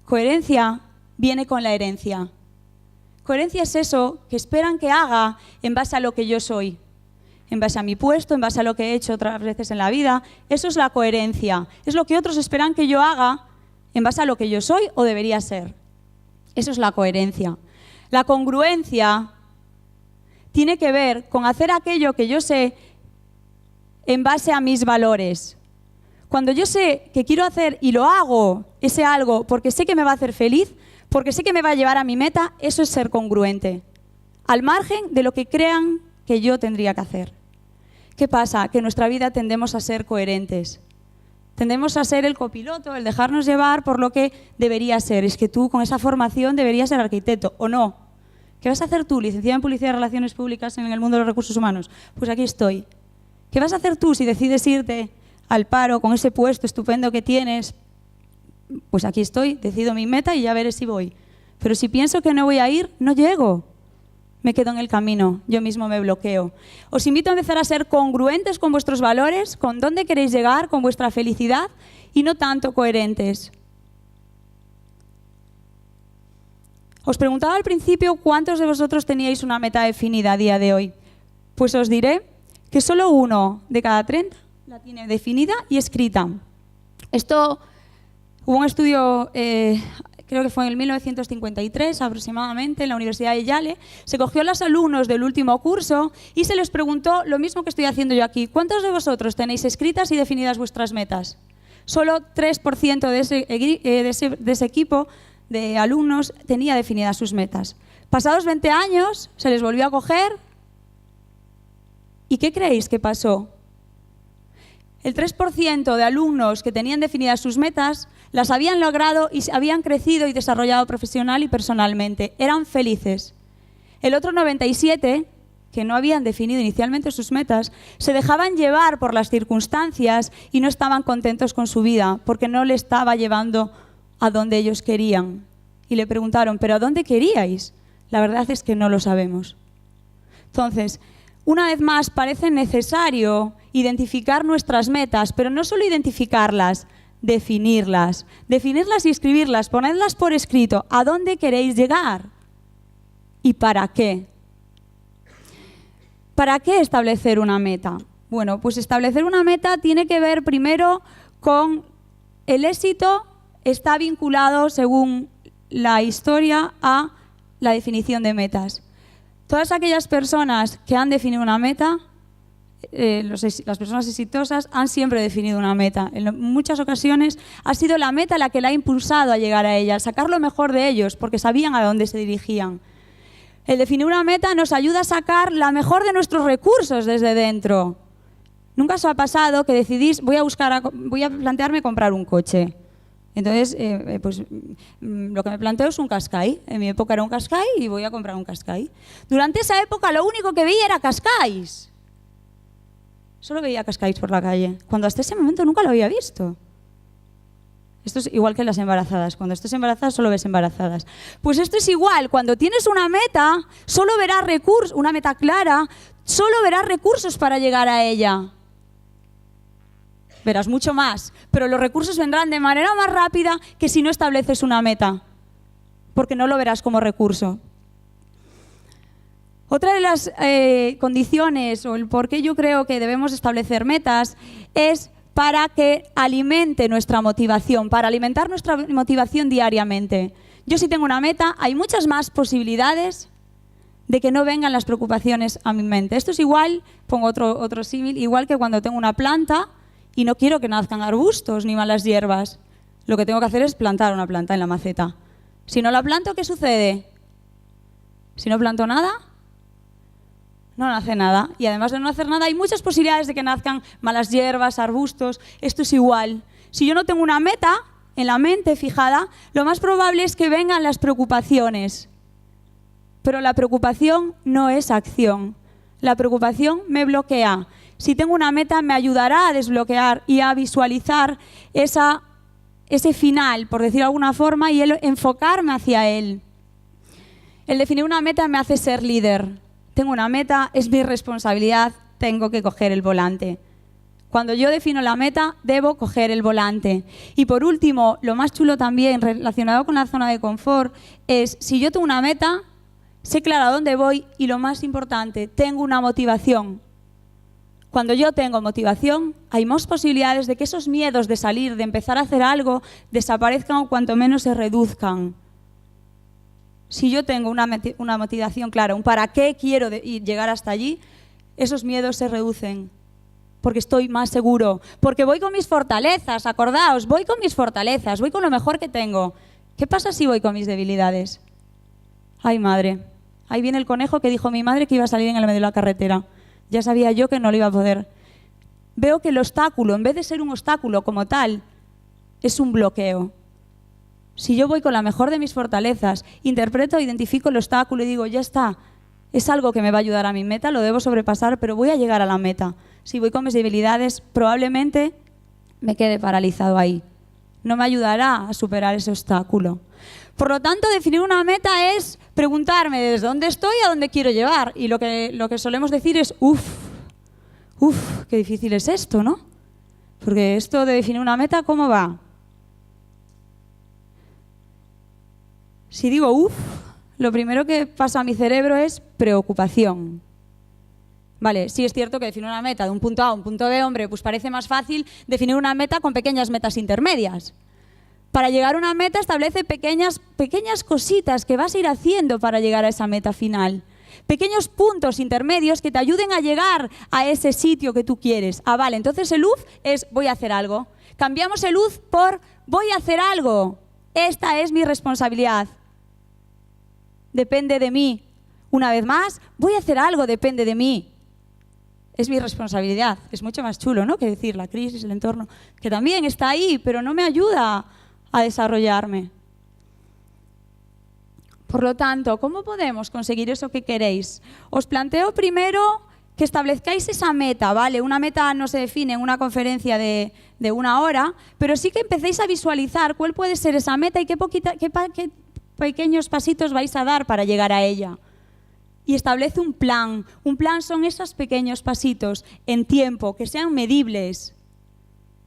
Coherencia viene con la herencia. Coherencia es eso que esperan que haga en base a lo que yo soy, en base a mi puesto, en base a lo que he hecho otras veces en la vida. Eso es la coherencia. Es lo que otros esperan que yo haga en base a lo que yo soy o debería ser. Eso es la coherencia. La congruencia tiene que ver con hacer aquello que yo sé en base a mis valores. Cuando yo sé que quiero hacer y lo hago, ese algo, porque sé que me va a hacer feliz, porque sé que me va a llevar a mi meta, eso es ser congruente, al margen de lo que crean que yo tendría que hacer. ¿Qué pasa? Que en nuestra vida tendemos a ser coherentes. Tendemos a ser el copiloto, el dejarnos llevar por lo que debería ser. Es que tú con esa formación deberías ser arquitecto, ¿o no? ¿Qué vas a hacer tú, licenciada en Publicidad y Relaciones Públicas en el mundo de los recursos humanos? Pues aquí estoy. ¿Qué vas a hacer tú si decides irte al paro con ese puesto estupendo que tienes, pues aquí estoy, decido mi meta y ya veré si voy. Pero si pienso que no voy a ir, no llego. Me quedo en el camino, yo mismo me bloqueo. Os invito a empezar a ser congruentes con vuestros valores, con dónde queréis llegar, con vuestra felicidad, y no tanto coherentes. Os preguntaba al principio cuántos de vosotros teníais una meta definida a día de hoy. Pues os diré que solo 1 de cada 30 la tiene definida y escrita. Hubo un estudio, creo que fue en el 1953 aproximadamente, en la Universidad de Yale. Se cogió a los alumnos del último curso y se les preguntó lo mismo que estoy haciendo yo aquí. ¿Cuántos de vosotros tenéis escritas y definidas vuestras metas? Solo 3% de ese equipo de alumnos tenía definidas sus metas. Pasados 20 años se les volvió a coger. ¿Y qué creéis que pasó? El 3% de alumnos que tenían definidas sus metas las habían logrado y habían crecido y desarrollado profesional y personalmente. Eran felices. El otro 97%, que no habían definido inicialmente sus metas, se dejaban llevar por las circunstancias y no estaban contentos con su vida porque no le estaba llevando a donde ellos querían. Y le preguntaron, ¿pero a dónde queríais? La verdad es que no lo sabemos. Entonces, una vez más, parece necesario identificar nuestras metas, pero no solo identificarlas, definirlas. Definirlas y escribirlas, ponedlas por escrito. ¿A dónde queréis llegar? ¿Y para qué? ¿Para qué establecer una meta? Bueno, pues establecer una meta tiene que ver primero con el éxito, está vinculado, según la historia, a la definición de metas. Todas aquellas personas que han definido una meta, las personas exitosas han siempre definido una meta. En muchas ocasiones ha sido la meta la que la ha impulsado a llegar a ella, a sacar lo mejor de ellos, porque sabían a dónde se dirigían. El definir una meta nos ayuda a sacar la mejor de nuestros recursos desde dentro. Nunca os ha pasado que decidís, voy a plantearme comprar un coche. Entonces, pues lo que me planteo es un Qashqai. En mi época era un Qashqai y voy a comprar un Qashqai. Durante esa época lo único que veía era Qashqais. Solo veía Qashqais por la calle, cuando hasta ese momento nunca lo había visto. Esto es igual que las embarazadas. Cuando estés embarazada solo ves embarazadas. Pues esto es igual. Cuando tienes una meta, solo verás recursos, una meta clara, solo verás recursos para llegar a ella. Verás mucho más, pero los recursos vendrán de manera más rápida que si no estableces una meta, porque no lo verás como recurso. Otra de las condiciones o el por qué yo creo que debemos establecer metas es para que alimente nuestra motivación, para alimentar nuestra motivación diariamente. Yo si tengo una meta, hay muchas más posibilidades de que no vengan las preocupaciones a mi mente. Esto es igual, pongo otro símil, igual que cuando tengo una planta y no quiero que nazcan arbustos ni malas hierbas. Lo que tengo que hacer es plantar una planta en la maceta. Si no la planto, ¿qué sucede? Si no planto nada, no nace nada. Y además de no hacer nada, hay muchas posibilidades de que nazcan malas hierbas, arbustos. Esto es igual. Si yo no tengo una meta en la mente fijada, lo más probable es que vengan las preocupaciones. Pero la preocupación no es acción. La preocupación me bloquea. Si tengo una meta, me ayudará a desbloquear y a visualizar ese final, por decirlo de alguna forma, y enfocarme hacia él. El definir una meta me hace ser líder. Tengo una meta, es mi responsabilidad, tengo que coger el volante. Cuando yo defino la meta, debo coger el volante. Y por último, lo más chulo también relacionado con la zona de confort es, si yo tengo una meta, sé claro a dónde voy y lo más importante, tengo una motivación. Cuando yo tengo motivación, hay más posibilidades de que esos miedos de salir, de empezar a hacer algo, desaparezcan o cuanto menos se reduzcan. Si yo tengo una motivación clara, un para qué quiero llegar hasta allí, esos miedos se reducen. Porque estoy más seguro, porque voy con mis fortalezas, acordaos, voy con mis fortalezas, voy con lo mejor que tengo. ¿Qué pasa si voy con mis debilidades? Ay, madre, ahí viene el conejo que dijo mi madre que iba a salir en el medio de la carretera. Ya sabía yo que no lo iba a poder. Veo que el obstáculo, en vez de ser un obstáculo como tal, es un bloqueo. Si yo voy con la mejor de mis fortalezas, interpreto, identifico el obstáculo y digo, ya está, es algo que me va a ayudar a mi meta, lo debo sobrepasar, pero voy a llegar a la meta. Si voy con mis debilidades, probablemente me quede paralizado ahí. no me ayudará a superar ese obstáculo. Por lo tanto, definir una meta es preguntarme desde dónde estoy a dónde quiero llevar. Y lo que solemos decir es, qué difícil es esto, ¿no? Porque esto de definir una meta, ¿cómo va? Si digo lo primero que pasa a mi cerebro es preocupación. Vale, sí es cierto que definir una meta de un punto A a un punto B, hombre, pues parece más fácil definir una meta con pequeñas metas intermedias. Para llegar a una meta establece pequeñas cositas que vas a ir haciendo para llegar a esa meta final. Pequeños puntos intermedios que te ayuden a llegar a ese sitio que tú quieres. Ah, vale, entonces el es voy a hacer algo. Cambiamos el por voy a hacer algo. Esta es mi responsabilidad. Depende de mí. Una vez más, voy a hacer algo, depende de mí. Es mi responsabilidad. Es mucho más chulo, ¿no? Que decir la crisis, el entorno, que también está ahí, pero no me ayuda a desarrollarme. Por lo tanto, ¿cómo podemos conseguir eso que queréis? Os planteo primero que establezcáis esa meta, ¿vale? Una meta no se define en una conferencia de 1 hora, pero sí que empecéis a visualizar cuál puede ser esa meta y qué pequeños pasitos vais a dar para llegar a ella. Y establece un plan. Un plan son esos pequeños pasitos en tiempo, que sean medibles,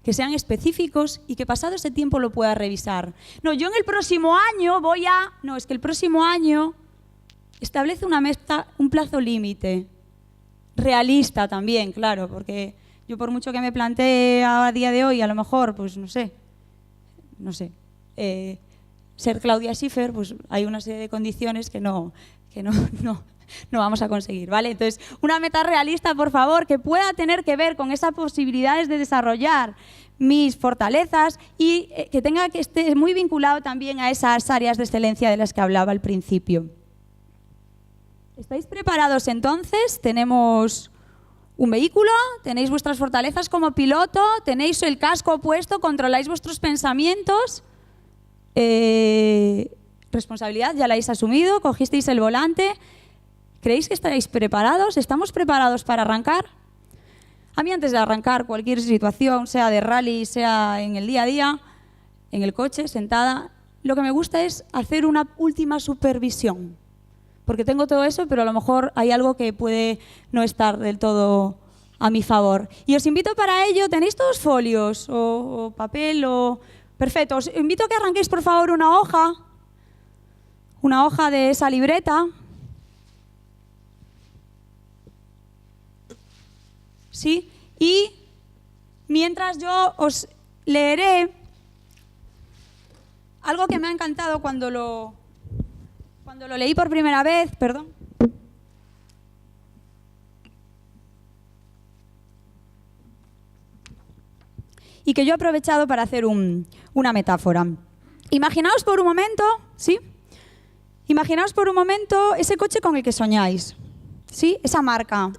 que sean específicos y que pasado ese tiempo lo pueda revisar. No, yo en el próximo año No, es que el próximo año establece una meta, un plazo límite. Realista también, claro, porque yo por mucho que me plantee a día de hoy, a lo mejor, pues no sé, ser Claudia Schiffer, pues hay una serie de condiciones que no vamos a conseguir, ¿vale? Entonces, una meta realista, por favor, que pueda tener que ver con esas posibilidades de desarrollar mis fortalezas y que esté muy vinculado también a esas áreas de excelencia de las que hablaba al principio. ¿Estáis preparados entonces? Tenemos un vehículo, tenéis vuestras fortalezas como piloto, tenéis el casco puesto, controláis vuestros pensamientos. Responsabilidad, ya la habéis asumido, cogisteis el volante. ¿Creéis que estáis preparados? ¿Estamos preparados para arrancar? A mí antes de arrancar cualquier situación, sea de rally, sea en el día a día, en el coche, sentada, lo que me gusta es hacer una última supervisión. Porque tengo todo eso, pero a lo mejor hay algo que puede no estar del todo a mi favor. Y os invito para ello, ¿tenéis todos folios o papel? Perfecto, os invito a que arranquéis por favor una hoja de esa libreta. ¿Sí? Y mientras yo os leeré algo que me ha encantado cuando lo leí por primera vez, perdón. Y que yo he aprovechado para hacer una metáfora. Imaginaos por un momento, ¿sí? Imaginaos por un momento ese coche con el que soñáis, ¿sí? Esa marca.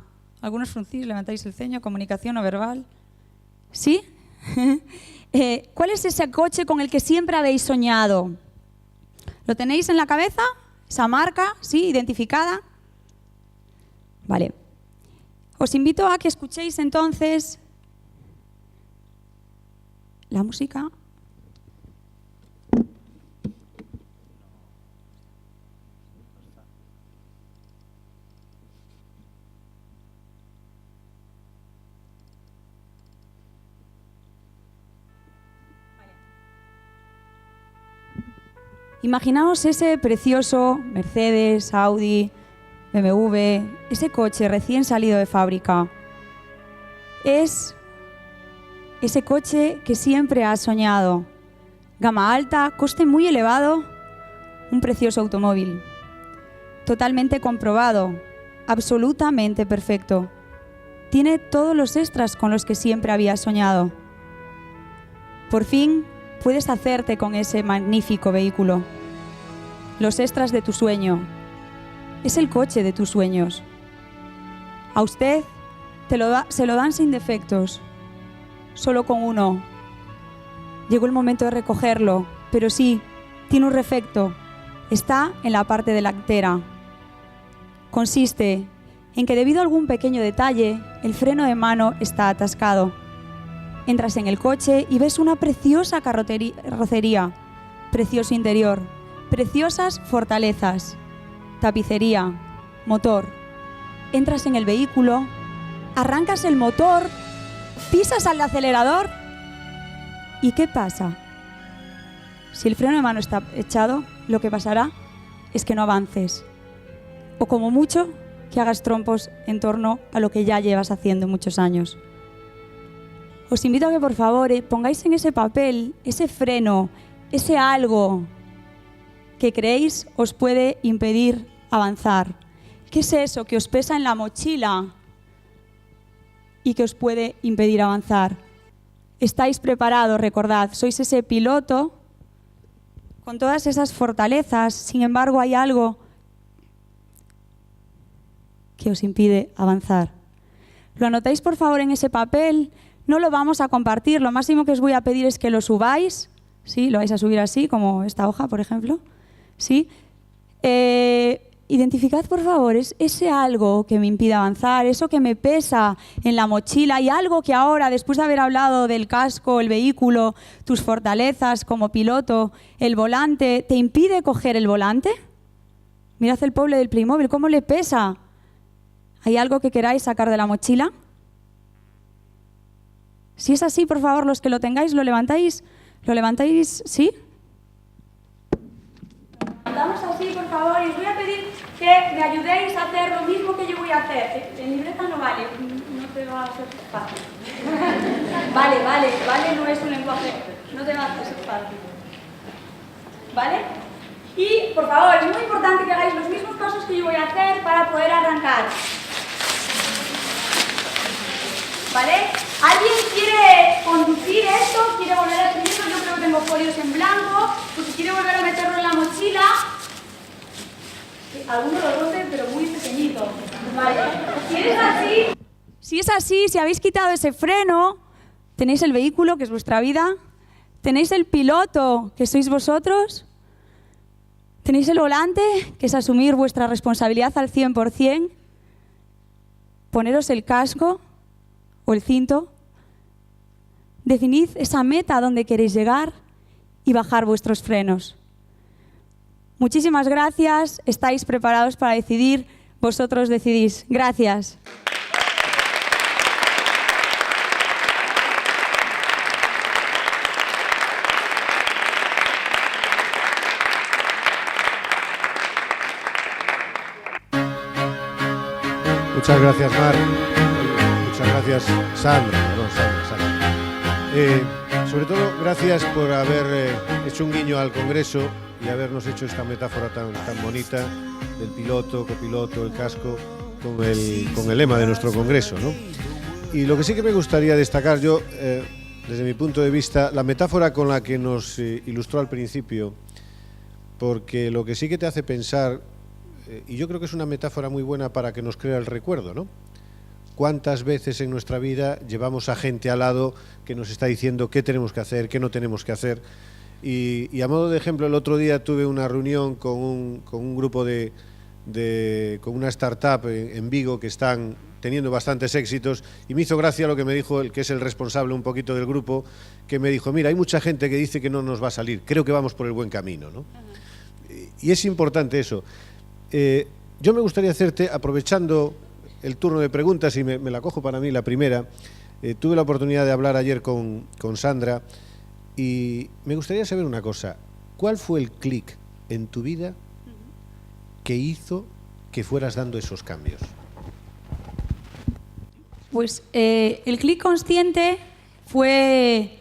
Algunos fruncís, levantáis el ceño, comunicación no verbal. ¿Sí? ¿Cuál es ese coche con el que siempre habéis soñado? ¿Lo tenéis en la cabeza? ¿Esa marca? ¿Sí? ¿Identificada? Vale. Os invito a que escuchéis entonces la música. Imaginaos ese precioso Mercedes, Audi, BMW, ese coche recién salido de fábrica. Es ese coche que siempre has soñado. Gama alta, coste muy elevado, un precioso automóvil. Totalmente comprobado, absolutamente perfecto. Tiene todos los extras con los que siempre habías soñado. Por fin puedes hacerte con ese magnífico vehículo. Los extras de tu sueño. Es el coche de tus sueños. A usted se lo dan sin defectos, solo con uno. Llegó el momento de recogerlo, pero sí, tiene un defecto. Está en la parte delantera. Consiste en que debido a algún pequeño detalle, el freno de mano está atascado. Entras en el coche y ves una preciosa carrocería, precioso interior, preciosas fortalezas, tapicería, motor. Entras en el vehículo, arrancas el motor, pisas al acelerador. ¿Y qué pasa? Si el freno de mano está echado, lo que pasará es que no avances. O como mucho, que hagas trompos en torno a lo que ya llevas haciendo muchos años. Os invito a que por favor pongáis en ese papel, ese freno, ese algo que creéis os puede impedir avanzar. ¿Qué es eso que os pesa en la mochila y que os puede impedir avanzar? Estáis preparados, recordad, sois ese piloto con todas esas fortalezas, sin embargo hay algo que os impide avanzar. Lo anotáis por favor en ese papel, no lo vamos a compartir, lo máximo que os voy a pedir es que lo subáis, ¿sí? Lo vais a subir así, como esta hoja, por ejemplo, ¿sí? Identificad por favor ese algo que me impide avanzar, eso que me pesa en la mochila y algo que ahora, después de haber hablado del casco, el vehículo, tus fortalezas como piloto, el volante, ¿te impide coger el volante? Mirad el pobre del Playmobil, ¿cómo le pesa? ¿Hay algo que queráis sacar de la mochila? Si es así, por favor, los que lo tengáis, ¿lo levantáis, sí? Levantamos así, por favor, y os voy a pedir que me ayudéis a hacer lo mismo que yo voy a hacer. En libreta no vale, no te va a ser fácil. Vale, no es un lenguaje, no te va a ser fácil. ¿Vale? Y, por favor, es muy importante que hagáis los mismos pasos que yo voy a hacer para poder arrancar. ¿Vale? ¿Alguien quiere conducir esto? ¿Quiere volver a escribirlo? Yo creo que tengo folios en blanco. Pues si quiere volver a meterlo en la mochila. Algunos lo roten, pero muy pequeñito. ¿Vale? Si es así, si habéis quitado ese freno, tenéis el vehículo, que es vuestra vida. Tenéis el piloto, que sois vosotros. Tenéis el volante, que es asumir vuestra responsabilidad al 100%. Poneros el casco o el cinto, definid esa meta a donde queréis llegar y bajar vuestros frenos. Muchísimas gracias, estáis preparados para decidir, vosotros decidís. Gracias. Muchas gracias, Mar. Muchas gracias, Sandra. Sobre todo, gracias por haber hecho un guiño al Congreso y habernos hecho esta metáfora tan bonita del piloto, copiloto, el casco, con el lema de nuestro Congreso, ¿no? Y lo que sí que me gustaría destacar yo, desde mi punto de vista, la metáfora con la que nos ilustró al principio, porque lo que sí que te hace pensar, y yo creo que es una metáfora muy buena para que nos crea el recuerdo, ¿no? ¿Cuántas veces en nuestra vida llevamos a gente al lado que nos está diciendo qué tenemos que hacer, qué no tenemos que hacer? Y a modo de ejemplo, el otro día tuve una reunión con un grupo con una startup en Vigo que están teniendo bastantes éxitos, y me hizo gracia lo que me dijo el que es el responsable un poquito del grupo, que me dijo, mira, hay mucha gente que dice que no nos va a salir, creo que vamos por el buen camino, ¿no? Y es importante eso. Yo me gustaría hacerte, aprovechando el turno de preguntas, y me la cojo para mí la primera, tuve la oportunidad de hablar ayer con Sandra, y me gustaría saber una cosa. ¿Cuál fue el clic en tu vida que hizo que fueras dando esos cambios? Pues el clic consciente fue...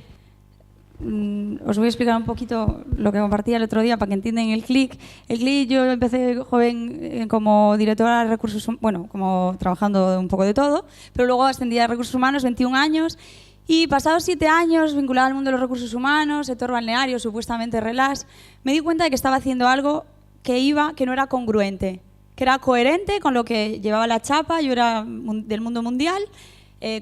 os voy a explicar un poquito lo que compartí el otro día para que entiendan el clic. El clic, yo empecé joven como directora de recursos humanos, bueno, como trabajando un poco de todo, pero luego ascendí a recursos humanos, 21 años, y pasados 7 años vinculada al mundo de los recursos humanos, sector balneario, supuestamente relax, me di cuenta de que estaba haciendo algo que no era congruente, que era coherente con lo que llevaba la chapa. Yo era del mundo mundial,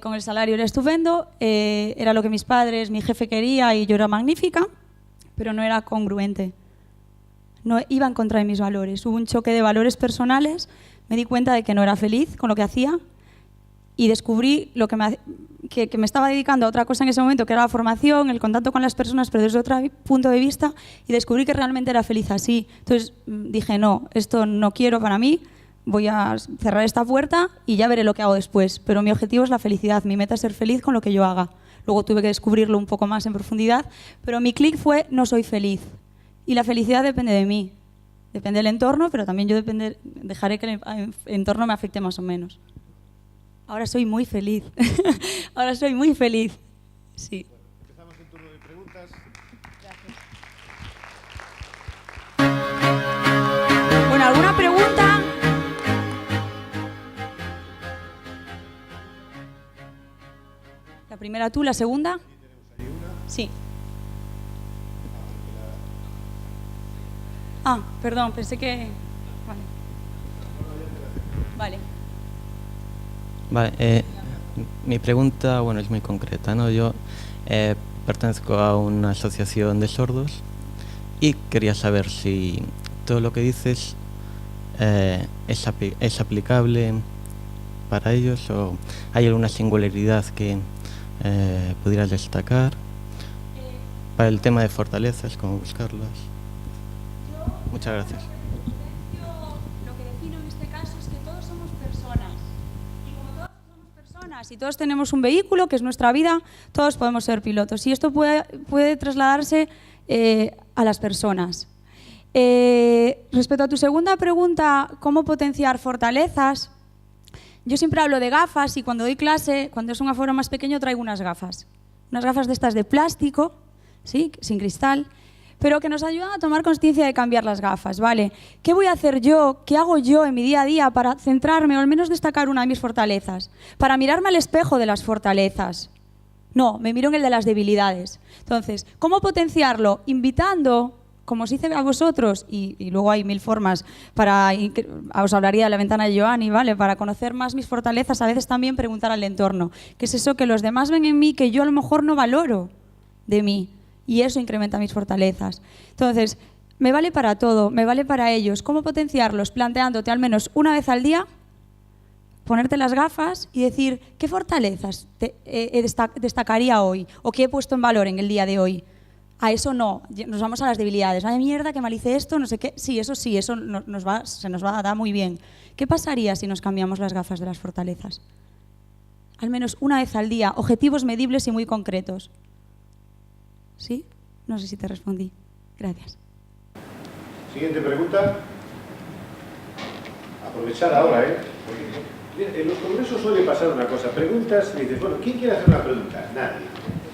con el salario era estupendo, era lo que mis padres, mi jefe quería y yo era magnífica, pero no era congruente. No iba en contra de mis valores. Hubo un choque de valores personales, me di cuenta de que no era feliz con lo que hacía y descubrí lo que me estaba dedicando a otra cosa en ese momento, que era la formación, el contacto con las personas, pero desde otro punto de vista, y descubrí que realmente era feliz así. Entonces dije, no, esto no quiero para mí, voy a cerrar esta puerta y ya veré lo que hago después. Pero mi objetivo es la felicidad, mi meta es ser feliz con lo que yo haga. Luego tuve que descubrirlo un poco más en profundidad, pero mi clic fue, no soy feliz. Y la felicidad depende de mí, depende del entorno, pero también yo dejaré que el entorno me afecte más o menos. Ahora soy muy feliz. Ahora soy muy feliz. Sí. Empezamos el turno de preguntas. Gracias. Bueno, ¿alguna pregunta? La primera tú, la segunda. Sí. Ah, perdón, pensé que... Vale. Vale, mi pregunta, bueno, es muy concreta, ¿no? Yo pertenezco a una asociación de sordos y quería saber si todo lo que dices es aplicable para ellos o hay alguna singularidad que pudieras destacar para el tema de fortalezas, cómo buscarlas. Muchas gracias. Lo que defino en este caso es que todos somos personas. Y como todos somos personas y todos tenemos un vehículo, que es nuestra vida, todos podemos ser pilotos. Y esto puede trasladarse a las personas. Respecto a tu segunda pregunta, ¿cómo potenciar fortalezas? Yo siempre hablo de gafas y cuando doy clase, cuando es un aforo más pequeño, traigo unas gafas. Unas gafas de estas de plástico, ¿sí? Sin cristal, pero que nos ayudan a tomar conciencia de cambiar las gafas, ¿vale? ¿Qué voy a hacer yo, qué hago yo en mi día a día para centrarme o al menos destacar una de mis fortalezas? Para mirarme al espejo de las fortalezas. No, me miro en el de las debilidades. Entonces, ¿cómo potenciarlo? Invitando, como os hice a vosotros, y luego hay 1000 formas os hablaría de la ventana de Joanny, ¿vale? Para conocer más mis fortalezas, a veces también preguntar al entorno. ¿Qué es eso que los demás ven en mí que yo a lo mejor no valoro de mí? Y eso incrementa mis fortalezas. Entonces, me vale para todo, me vale para ellos. ¿Cómo potenciarlos? Planteándote al menos una vez al día, ponerte las gafas y decir, ¿qué fortalezas destacaría hoy? ¿O qué he puesto en valor en el día de hoy? A eso no, nos vamos a las debilidades. Vaya mierda, que mal hice esto, no sé qué. Sí, eso se nos va a dar muy bien. ¿Qué pasaría si nos cambiamos las gafas de las fortalezas? Al menos una vez al día, objetivos medibles y muy concretos. ¿Sí? No sé si te respondí. Gracias. Siguiente pregunta. Aprovechar ahora, ¿eh? Porque en los congresos suele pasar una cosa. Preguntas y dices, bueno, ¿quién quiere hacer una pregunta? Nadie.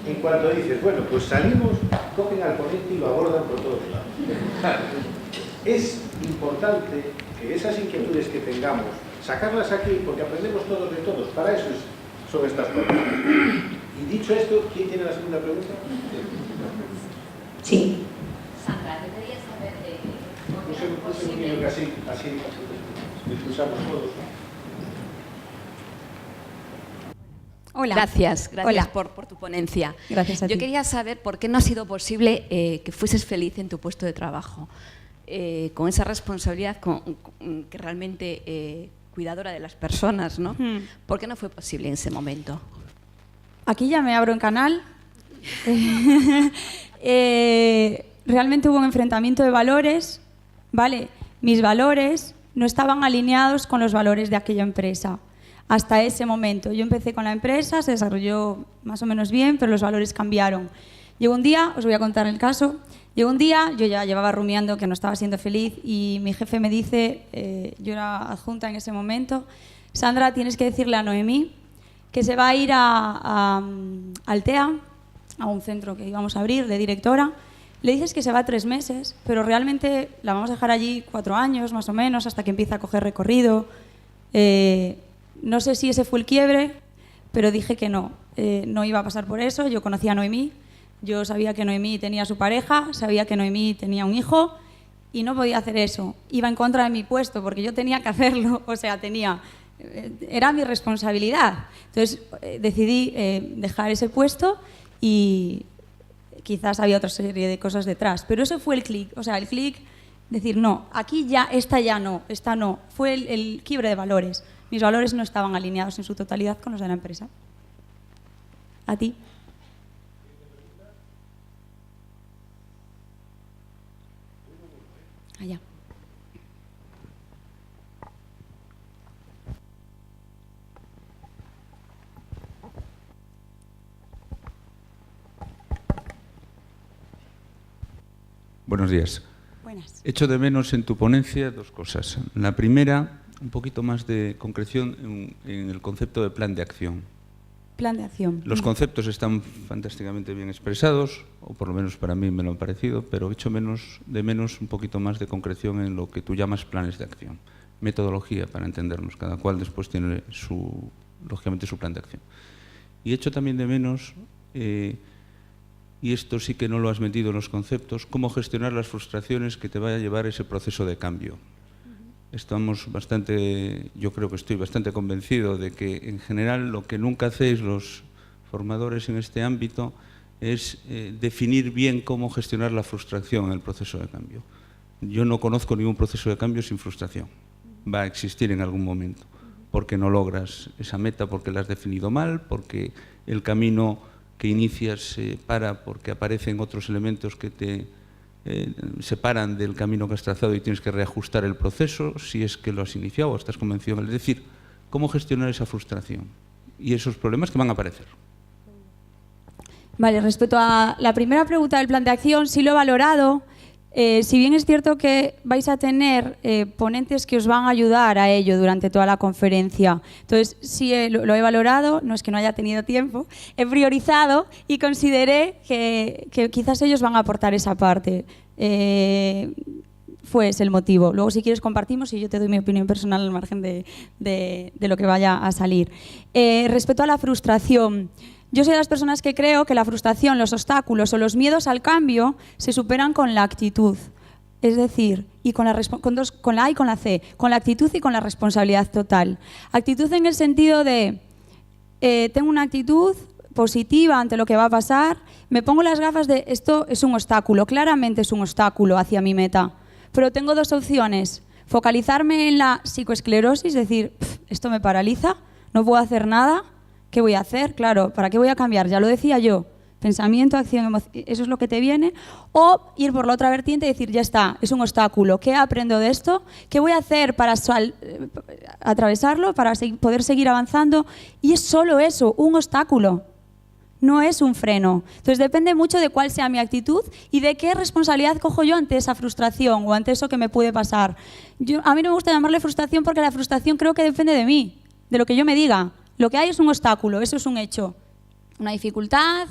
En cuanto dices, bueno, pues salimos, cogen al ponente y lo abordan por todos lados. Es importante que esas inquietudes que tengamos, sacarlas aquí, porque aprendemos todos de todos. Para eso son estas preguntas. Y dicho esto, ¿quién tiene la segunda pregunta? Sí. Sandra, yo quería saber No sé muy bien que así discursamos todos. Hola. Gracias Hola. por tu ponencia. Gracias a ti. Yo quería saber por qué no ha sido posible que fueses feliz en tu puesto de trabajo, con esa responsabilidad que realmente cuidadora de las personas, ¿no? ¿Por qué no fue posible en ese momento? Aquí ya me abro en canal. Realmente hubo un enfrentamiento de valores, ¿vale? Mis valores no estaban alineados con los valores de aquella empresa. Hasta ese momento. Yo empecé con la empresa, se desarrolló más o menos bien, pero los valores cambiaron. Llegó un día, os voy a contar el caso, llegó un día, yo ya llevaba rumiando que no estaba siendo feliz y mi jefe me dice, yo era adjunta en ese momento, Sandra, tienes que decirle a Noemí que se va a ir a Altea, a un centro que íbamos a abrir de directora. Le dices que se va 3 meses, pero realmente la vamos a dejar allí 4 años más o menos hasta que empiece a coger recorrido. No sé si ese fue el quiebre, pero dije que no iba a pasar por eso. Yo conocía a Noemí, yo sabía que Noemí tenía su pareja, sabía que Noemí tenía un hijo y no podía hacer eso. Iba en contra de mi puesto porque yo tenía que hacerlo, o sea, era mi responsabilidad. Entonces decidí dejar ese puesto y quizás había otra serie de cosas detrás, pero eso fue el clic, o decir, no, aquí ya, esta no, fue el quiebre de valores. mis valores no estaban alineados en su totalidad con los de la empresa. ¿A ti? Allá. Buenos días. Buenas. Echo de menos en tu ponencia dos cosas. La primera, un poquito más de concreción en el concepto de plan de acción. Plan de acción. Los conceptos están fantásticamente bien expresados, o por lo menos para mí me lo han parecido, pero echo de menos un poquito más de concreción en lo que tú llamas planes de acción. Metodología, para entendernos. Cada cual después tiene, lógicamente, su plan de acción. Y echo también de menos... y esto sí que no lo has metido en los conceptos, cómo gestionar las frustraciones que te vaya a llevar ese proceso de cambio. Yo creo que estoy bastante convencido de que en general lo que nunca hacéis los formadores en este ámbito es definir bien cómo gestionar la frustración en el proceso de cambio. Yo no conozco ningún proceso de cambio sin frustración. Va a existir en algún momento, porque no logras esa meta, porque la has definido mal, porque el camino que inicias se para porque aparecen otros elementos que te separan del camino que has trazado y tienes que reajustar el proceso, si es que lo has iniciado o estás convencido. Es decir, cómo gestionar esa frustración y esos problemas que van a aparecer. Vale, respecto a la primera pregunta del plan de acción, sí lo he valorado. Si bien es cierto que vais a tener ponentes que os van a ayudar a ello durante toda la conferencia, entonces sí lo he valorado, no es que no haya tenido tiempo, he priorizado y consideré que quizás ellos van a aportar esa parte. Fue ese el motivo. Luego, si quieres, compartimos y yo te doy mi opinión personal al margen de lo que vaya a salir. Respecto a la frustración, yo soy de las personas que creo que la frustración, los obstáculos o los miedos al cambio se superan con la actitud. Es decir, y con la A y con la C, con la actitud y con la responsabilidad total. Actitud en el sentido de, tengo una actitud positiva ante lo que va a pasar, me pongo las gafas de esto es un obstáculo, claramente es un obstáculo hacia mi meta, pero tengo dos opciones, focalizarme en la psicoesclerosis, es decir, esto me paraliza, no puedo hacer nada. ¿Qué voy a hacer? Claro, ¿para qué voy a cambiar? Ya lo decía yo, pensamiento, acción, emoción, eso es lo que te viene. O ir por la otra vertiente y decir, ya está, es un obstáculo. ¿Qué aprendo de esto? ¿Qué voy a hacer para atravesarlo, para poder seguir avanzando? Y es solo eso, un obstáculo. No es un freno. Entonces depende mucho de cuál sea mi actitud y de qué responsabilidad cojo yo ante esa frustración o ante eso que me puede pasar. A mí no me gusta llamarle frustración porque la frustración creo que depende de mí, de lo que yo me diga. Lo que hay es un obstáculo, eso es un hecho, una dificultad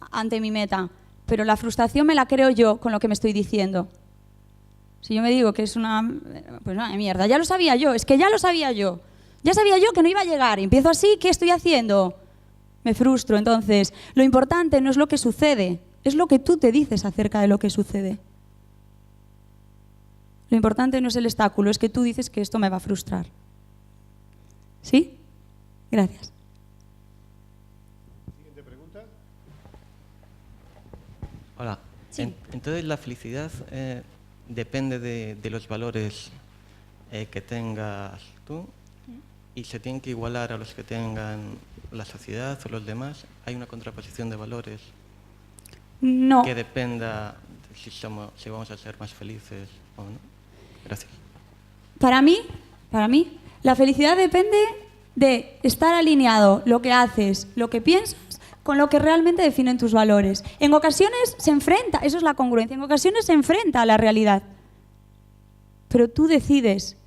ante mi meta, pero la frustración me la creo yo con lo que me estoy diciendo. Si yo me digo que es una mierda, ya lo sabía yo, es que ya lo sabía yo. Ya sabía yo que no iba a llegar, empiezo así, ¿qué estoy haciendo? Me frustro. Entonces, lo importante no es lo que sucede, es lo que tú te dices acerca de lo que sucede. Lo importante no es el obstáculo, es que tú dices que esto me va a frustrar. ¿Sí? Gracias. Siguiente pregunta. Hola. Sí. Entonces la felicidad depende de los valores que tengas tú y se tienen que igualar a los que tengan la sociedad o los demás. ¿Hay una contraposición de valores No. que dependa de si vamos a ser más felices o no? Gracias. Para mí, la felicidad depende de estar alineado lo que haces, lo que piensas, con lo que realmente definen tus valores. En ocasiones se enfrenta, eso es la congruencia, en ocasiones se enfrenta a la realidad. Pero tú decides.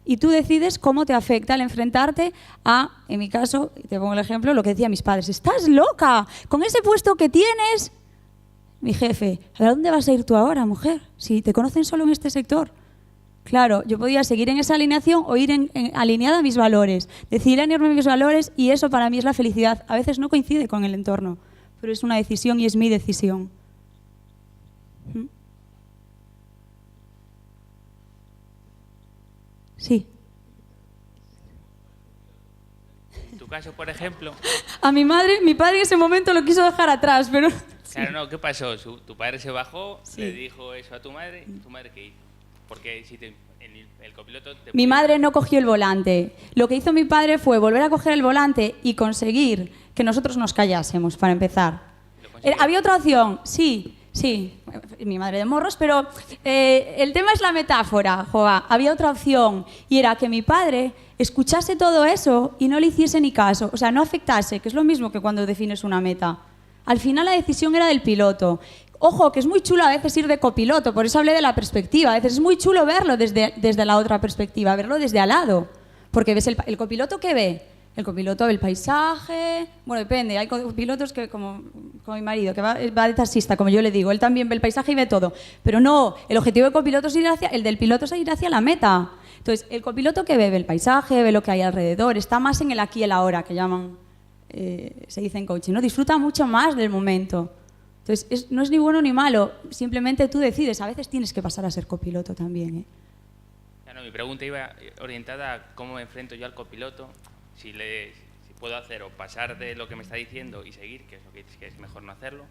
Y tú decides cómo te afecta el enfrentarte a, en mi caso, te pongo el ejemplo, lo que decían mis padres. ¡Estás loca! Con ese puesto que tienes, mi jefe, ¿a dónde vas a ir tú ahora, mujer? Si te conocen solo en este sector. Claro, yo podía seguir en esa alineación o ir alineada a mis valores, decidir alinearme a mis valores y eso para mí es la felicidad. A veces no coincide con el entorno, pero es una decisión y es mi decisión. Sí. En tu caso, por ejemplo... A mi padre en ese momento lo quiso dejar atrás, pero... Claro, no, ¿qué pasó? Tu padre se bajó, Sí. le dijo eso a tu madre ¿qué hizo? Porque si el copiloto te Mi puede- madre no cogió el volante. Lo que hizo mi padre fue volver a coger el volante y conseguir que nosotros nos callásemos, para empezar. ¿Lo consiguió? ¿Había otra opción? Sí, sí. Mi madre de morros, pero el tema es la metáfora, Joa. Había otra opción y era que mi padre escuchase todo eso y no le hiciese ni caso. O sea, no afectase, que es lo mismo que cuando defines una meta. Al final la decisión era del piloto. Ojo, que es muy chulo a veces ir de copiloto, por eso hablé de la perspectiva. A veces es muy chulo verlo desde la otra perspectiva, verlo desde al lado. Porque ves el copiloto, ¿qué ve? El copiloto ve el paisaje. Bueno, depende. Hay copilotos que, como mi marido, que va de taxista, como yo le digo. Él también ve el paisaje y ve todo. Pero no, el objetivo del copiloto es el del piloto es ir hacia la meta. Entonces, el copiloto que ve el paisaje, ve lo que hay alrededor, está más en el aquí y el ahora, que llaman, se dice en coaching, ¿no? Disfruta mucho más del momento. Entonces, no es ni bueno ni malo, simplemente tú decides. A veces tienes que pasar a ser copiloto también, ¿eh? Ya, no, mi pregunta iba orientada a cómo me enfrento yo al copiloto, si puedo hacer o pasar de lo que me está diciendo y seguir, que es lo que dices que es mejor no hacerlo,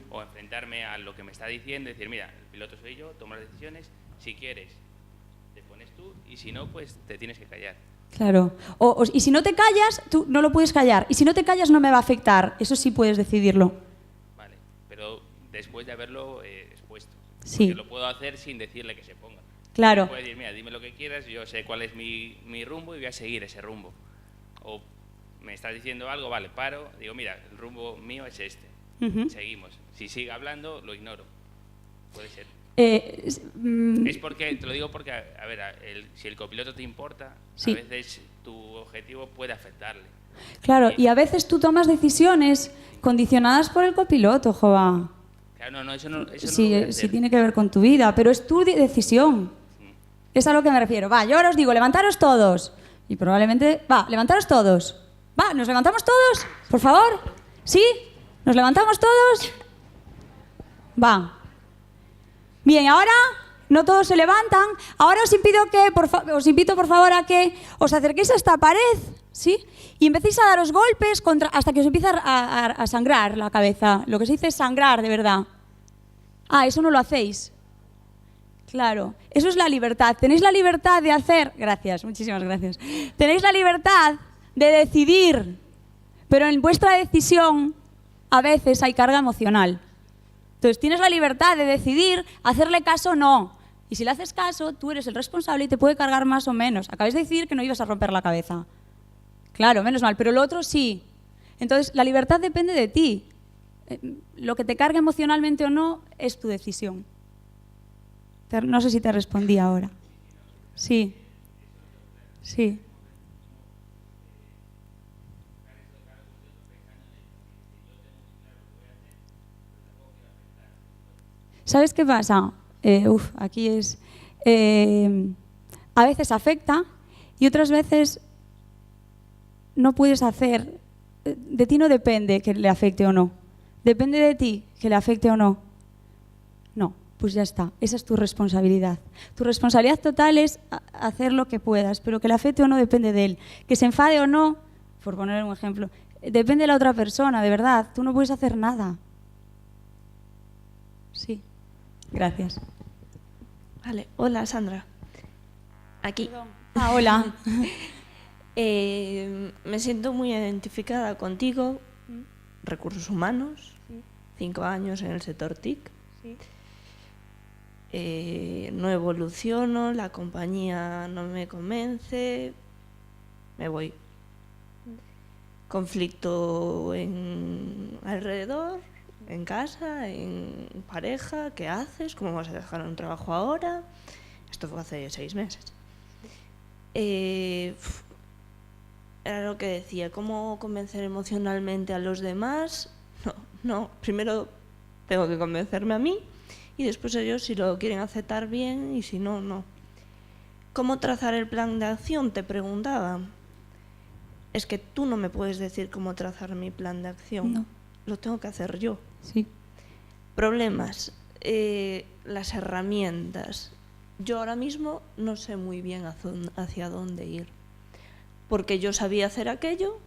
o enfrentarme a lo que me está diciendo y decir, mira, el piloto soy yo, tomo las decisiones, si quieres te pones tú y si no, pues te tienes que callar. Claro. Y si no te callas, tú no lo puedes callar. Y si no te callas no me va a afectar. Eso sí puedes decidirlo. Vale, pero después de haberlo expuesto. Sí. Porque lo puedo hacer sin decirle que se ponga. Claro. Puedes decir, mira, dime lo que quieras, yo sé cuál es mi rumbo y voy a seguir ese rumbo. O me estás diciendo algo, vale, paro, digo, mira, el rumbo mío es este. Ujú. Seguimos. Si sigue hablando, lo ignoro. Puede ser. Es Porque, te lo digo porque, a ver, si el copiloto te importa, Sí. a veces tu objetivo puede afectarle. Claro, y a veces tú tomas decisiones condicionadas por el copiloto, Jova. Claro, no, eso no lo voy a Sí, hacer. sí tiene que ver con tu vida, pero es tu decisión. Es a lo que me refiero. Va, yo ahora os digo, levantaros todos. Y probablemente, va, levantaros todos. Va, ¿nos levantamos todos? Por favor. ¿Sí? ¿Nos levantamos todos? Va. Bien, ahora no todos se levantan. Ahora os invito por favor a que os acerquéis a esta pared, ¿sí? Y empecéis a daros golpes hasta que os empiece a sangrar la cabeza. Lo que se dice es sangrar, de verdad. Ah, eso no lo hacéis. Claro, eso es la libertad. Tenéis la libertad de hacer... Gracias, muchísimas gracias. Tenéis la libertad de decidir, pero en vuestra decisión a veces hay carga emocional. Entonces tienes la libertad de decidir hacerle caso o no. Y si le haces caso, tú eres el responsable y te puede cargar más o menos. Acabáis de decir que no ibas a romper la cabeza. Claro, menos mal, pero lo otro sí. Entonces la libertad depende de ti. Lo que te cargue emocionalmente o no es tu decisión. No sé si te respondí ahora. Sí. Sí. ¿Sabes qué pasa? Aquí es... a veces afecta y otras veces no puedes hacer... De ti no depende que le afecte o no. Depende de ti que le afecte o no. No, pues ya está. Esa es tu responsabilidad. Tu responsabilidad total es hacer lo que puedas, pero que le afecte o no depende de él. Que se enfade o no, por poner un ejemplo, depende de la otra persona, de verdad. Tú no puedes hacer nada. Sí. Gracias. Vale, hola Sandra. Aquí. Ah, hola. Me siento muy identificada contigo. Recursos humanos, 5 años en el sector TIC. No evoluciono, la compañía no me convence, me voy. Conflicto alrededor, en casa, en pareja, ¿qué haces? ¿Cómo vas a dejar un trabajo ahora? Esto fue hace 6 meses. Era lo que decía, ¿cómo convencer emocionalmente a los demás? No, primero tengo que convencerme a mí y después ellos si lo quieren aceptar bien y si no, no. ¿Cómo trazar el plan de acción? Te preguntaba. Es que tú no me puedes decir cómo trazar mi plan de acción. No. Lo tengo que hacer yo. Sí. Problemas, las herramientas. Yo ahora mismo no sé muy bien hacia dónde ir, porque yo sabía hacer aquello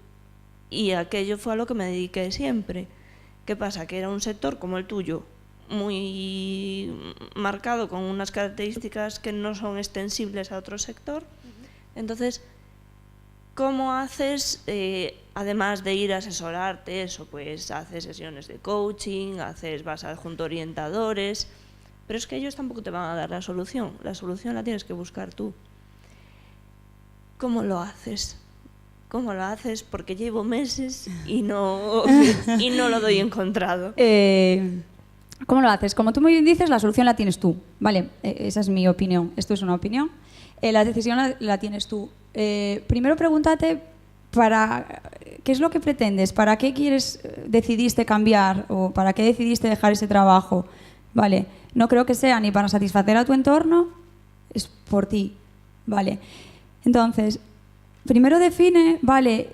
y aquello fue a lo que me dediqué siempre. ¿Qué pasa? Que era un sector como el tuyo, muy marcado con unas características que no son extensibles a otro sector. Entonces, ¿cómo haces, además de ir a asesorarte, eso, pues haces sesiones de coaching, vas junto a orientadores, pero es que ellos tampoco te van a dar la solución la tienes que buscar tú. ¿Cómo lo haces? ¿Cómo lo haces? Porque llevo meses y no lo doy encontrado. ¿Cómo lo haces? Como tú muy bien dices, la solución la tienes tú, ¿vale? Esa es mi opinión. Esto es una opinión. La decisión la tienes tú. Primero pregúntate qué es lo que pretendes, para qué decidiste cambiar o para qué decidiste dejar ese trabajo, ¿vale? No creo que sea ni para satisfacer a tu entorno, es por ti, ¿vale? Entonces, primero define, ¿vale?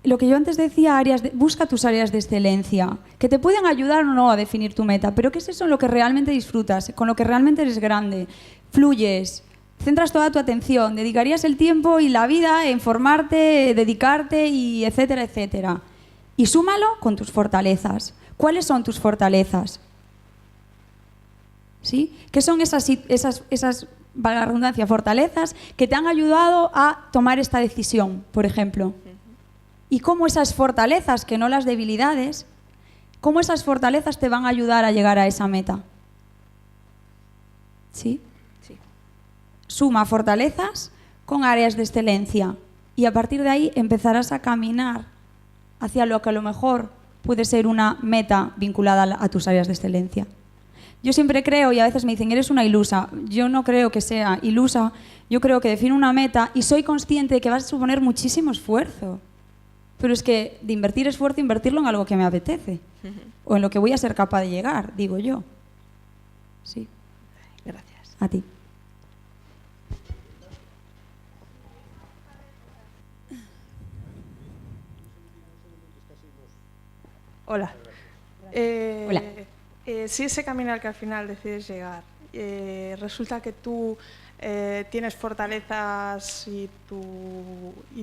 Lo que yo antes decía, busca tus áreas de excelencia, que te pueden ayudar o no a definir tu meta, pero ¿qué es eso en lo que realmente disfrutas, con lo que realmente eres grande? Fluyes, centras toda tu atención, dedicarías el tiempo y la vida en formarte, dedicarte y etcétera, etcétera. Y súmalo con tus fortalezas. ¿Cuáles son tus fortalezas? ¿Sí? ¿Qué son esas, valga la redundancia, fortalezas que te han ayudado a tomar esta decisión, por ejemplo? Y cómo esas fortalezas, que no las debilidades, cómo esas fortalezas te van a ayudar a llegar a esa meta. ¿Sí? Sí. Suma fortalezas con áreas de excelencia y a partir de ahí empezarás a caminar hacia lo que a lo mejor puede ser una meta vinculada a tus áreas de excelencia. Yo siempre creo, y a veces me dicen, eres una ilusa. Yo no creo que sea ilusa, yo creo que defino una meta y soy consciente de que va a suponer muchísimo esfuerzo. Pero es que de invertir esfuerzo, invertirlo en algo que me apetece o en lo que voy a ser capaz de llegar, digo yo. Sí. Gracias. A ti. Hola. Hola. Si ese camino al que al final decides llegar, resulta que tú tienes fortalezas y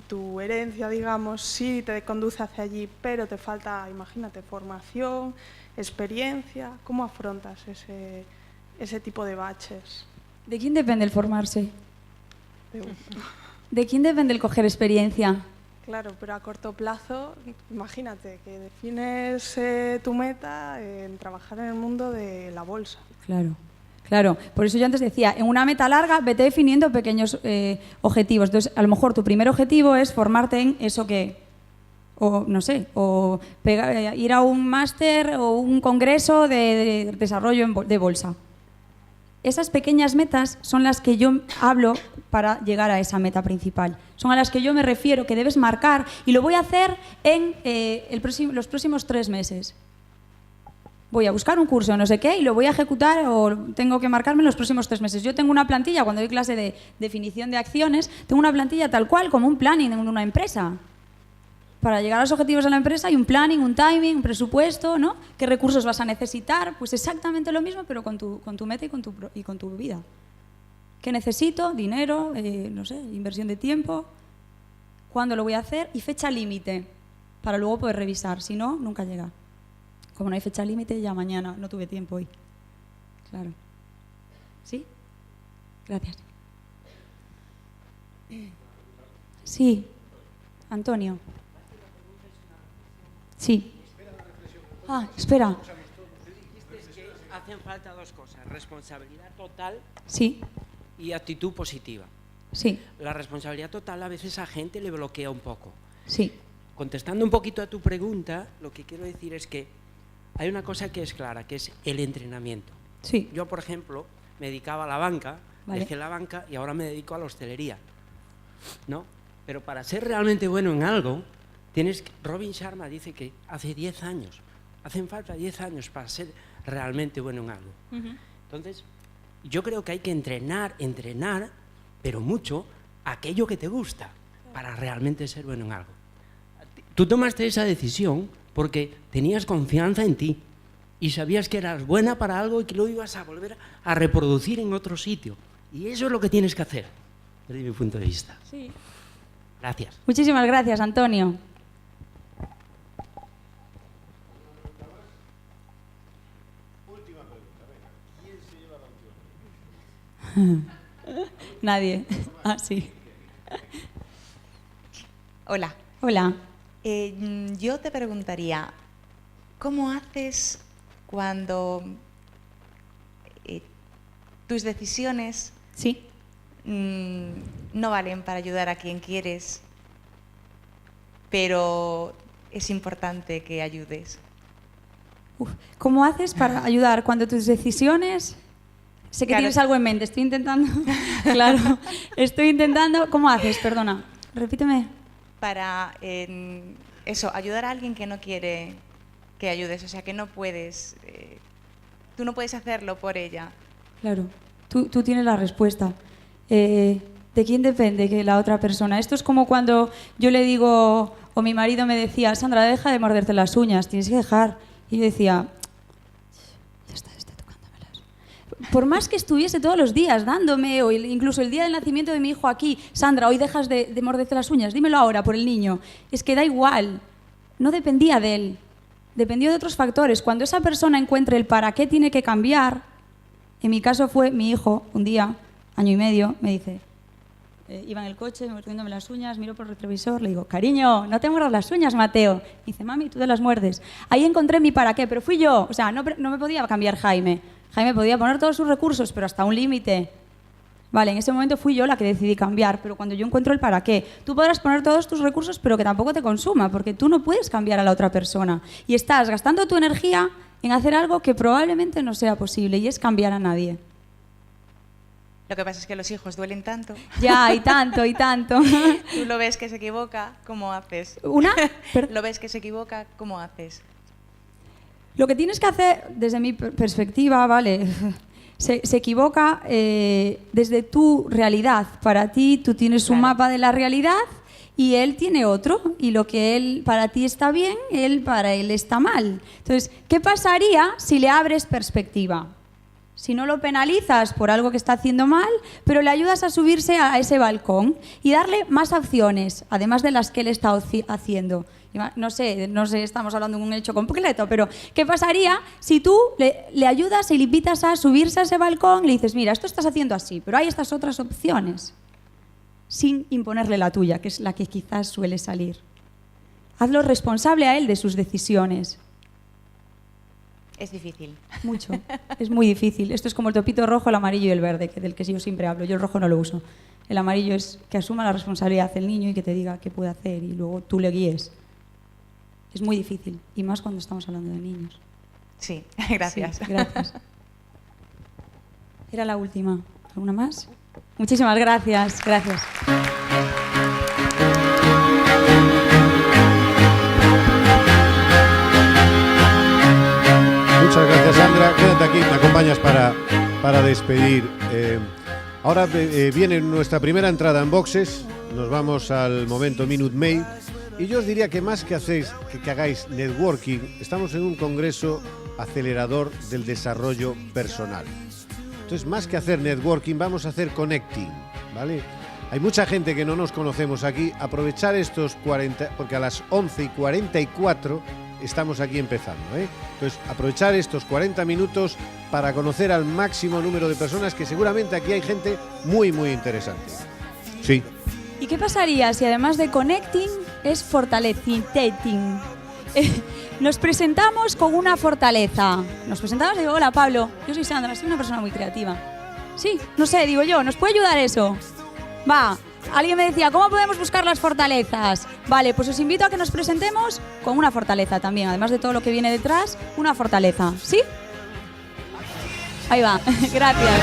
tu herencia, digamos, sí te conduce hacia allí, pero te falta, imagínate, formación, experiencia. ¿Cómo afrontas ese tipo de baches? ¿De quién depende el formarse? De uno. ¿De quién depende el coger experiencia? Claro, pero a corto plazo, imagínate que defines tu meta en trabajar en el mundo de la bolsa. Claro. Claro, por eso yo antes decía, en una meta larga vete definiendo pequeños objetivos. Entonces, a lo mejor tu primer objetivo es formarte en eso que, o no sé, o ir a un máster o un congreso de desarrollo de bolsa. Esas pequeñas metas son las que yo hablo para llegar a esa meta principal. Son a las que yo me refiero, que debes marcar, y lo voy a hacer en los próximos 3 meses. Voy a buscar un curso, no sé qué, y lo voy a ejecutar o tengo que marcarme en los próximos 3 meses. Yo tengo una plantilla, cuando doy clase de definición de acciones, tengo una plantilla tal cual como un planning de una empresa. Para llegar a los objetivos de la empresa hay un planning, un timing, un presupuesto, ¿no? ¿Qué recursos vas a necesitar? Pues exactamente lo mismo, pero con tu meta y con tu vida. ¿Qué necesito? Dinero, no sé, inversión de tiempo. ¿Cuándo lo voy a hacer? Y fecha límite, para luego poder revisar. Si no, nunca llega. Como no hay fecha límite, ya mañana, no tuve tiempo hoy. Claro. ¿Sí? Gracias. Sí. Antonio. Sí. Ah, espera. Tú dijiste que hacen falta 2 cosas, responsabilidad total Sí. y actitud positiva. Sí. La responsabilidad total a veces a gente le bloquea un poco. Sí. Contestando un poquito a tu pregunta, lo que quiero decir es que hay una cosa que es clara, que es el entrenamiento. Sí. Yo, por ejemplo, me dedicaba a la banca, Vale. dejé la banca y ahora me dedico a la hostelería, ¿no? Pero para ser realmente bueno en algo, Robin Sharma dice que hace 10 años, hacen falta 10 años para ser realmente bueno en algo. Entonces, yo creo que hay que entrenar, pero mucho, aquello que te gusta, para realmente ser bueno en algo. Tú tomaste esa decisión porque tenías confianza en ti y sabías que eras buena para algo y que lo ibas a volver a reproducir en otro sitio. Y eso es lo que tienes que hacer, desde mi punto de vista. Sí. Gracias. Muchísimas gracias, Antonio. Nadie. Ah, sí. Hola. Hola. Yo te preguntaría, ¿cómo haces cuando tus decisiones sí. No valen para ayudar a quien quieres, pero es importante que ayudes? ¿Cómo haces para ayudar cuando tus decisiones... Sé que tienes algo en mente, estoy intentando... Claro, estoy intentando... ¿Cómo haces? Perdona, repíteme. Para, eso, ayudar a alguien que no quiere que ayudes, o sea, que no puedes... tú no puedes hacerlo por ella. Claro, tú tienes la respuesta. ¿De quién depende que la otra persona? Esto es como cuando yo le digo, o mi marido me decía, Sandra, deja de morderte las uñas, tienes que dejar. Y yo decía, ya está tocándomelas. Por más que estuviese todos los días dándome, o incluso el día del nacimiento de mi hijo aquí, Sandra, hoy dejas de morderte las uñas, dímelo ahora por el niño. Es que da igual, no dependía de él, dependió de otros factores. Cuando esa persona encuentre el para qué tiene que cambiar, en mi caso fue mi hijo, un día, año y medio, me dice, iba en el coche mordiéndome las uñas, miro por el retrovisor, le digo, cariño, no te muerdas las uñas, Mateo. Me dice, mami, tú te las muerdes. Ahí encontré mi para qué, pero fui yo. O sea, no me podía cambiar Jaime. Jaime podía poner todos sus recursos, pero hasta un límite. Vale, en ese momento fui yo la que decidí cambiar, pero cuando yo encuentro el para qué, tú podrás poner todos tus recursos, pero que tampoco te consuma, porque tú no puedes cambiar a la otra persona. Y estás gastando tu energía en hacer algo que probablemente no sea posible, y es cambiar a nadie. Lo que pasa es que los hijos duelen tanto. Ya, y tanto, y tanto. Tú lo ves que se equivoca, ¿cómo haces? ¿Una? Lo ves que se equivoca, ¿cómo haces? Lo que tienes que hacer, desde mi perspectiva, ¿vale? Se equivoca desde tu realidad. Para ti, tú tienes un mapa de la realidad y él tiene otro. Y lo que él para ti está bien, para él está mal. Entonces, ¿qué pasaría si le abres perspectiva? Si no lo penalizas por algo que está haciendo mal, pero le ayudas a subirse a ese balcón y darle más opciones, además de las que él está haciendo. No sé, estamos hablando de un hecho completo, pero ¿qué pasaría si tú le ayudas y le invitas a subirse a ese balcón y le dices, mira, esto estás haciendo así, pero hay estas otras opciones, sin imponerle la tuya, que es la que quizás suele salir? Hazlo responsable a él de sus decisiones. Es difícil. Mucho. Es muy difícil. Esto es como el topito rojo, el amarillo y el verde, del que yo siempre hablo. Yo el rojo no lo uso. El amarillo es que asuma la responsabilidad el niño y que te diga qué puede hacer y luego tú le guíes. Es muy difícil, y más cuando estamos hablando de niños. Sí, gracias. Sí, gracias. Era la última. ¿Alguna más? Muchísimas gracias. Gracias. Muchas gracias, Sandra. Quédate aquí, me acompañas para despedir. Ahora viene nuestra primera entrada en boxes. Nos vamos al momento Minute Maid. Y yo os diría que más que hagáis networking, estamos en un congreso acelerador del desarrollo personal. Entonces, más que hacer networking, vamos a hacer connecting, ¿vale? Hay mucha gente que no nos conocemos aquí. Aprovechar estos 40, porque a las 11:44 estamos aquí empezando, ¿eh? Entonces, aprovechar estos 40 minutos para conocer al máximo número de personas, que seguramente aquí hay gente muy, muy interesante. Sí. ¿Y qué pasaría si además de connecting es fortalecitating? Nos presentamos con una fortaleza. Nos presentamos y digo, hola Pablo, yo soy Sandra, soy una persona muy creativa. Sí, no sé, digo yo, ¿nos puede ayudar eso? Va, alguien me decía, ¿cómo podemos buscar las fortalezas? Vale, pues os invito a que nos presentemos con una fortaleza también, además de todo lo que viene detrás, una fortaleza, ¿sí? Ahí va, gracias.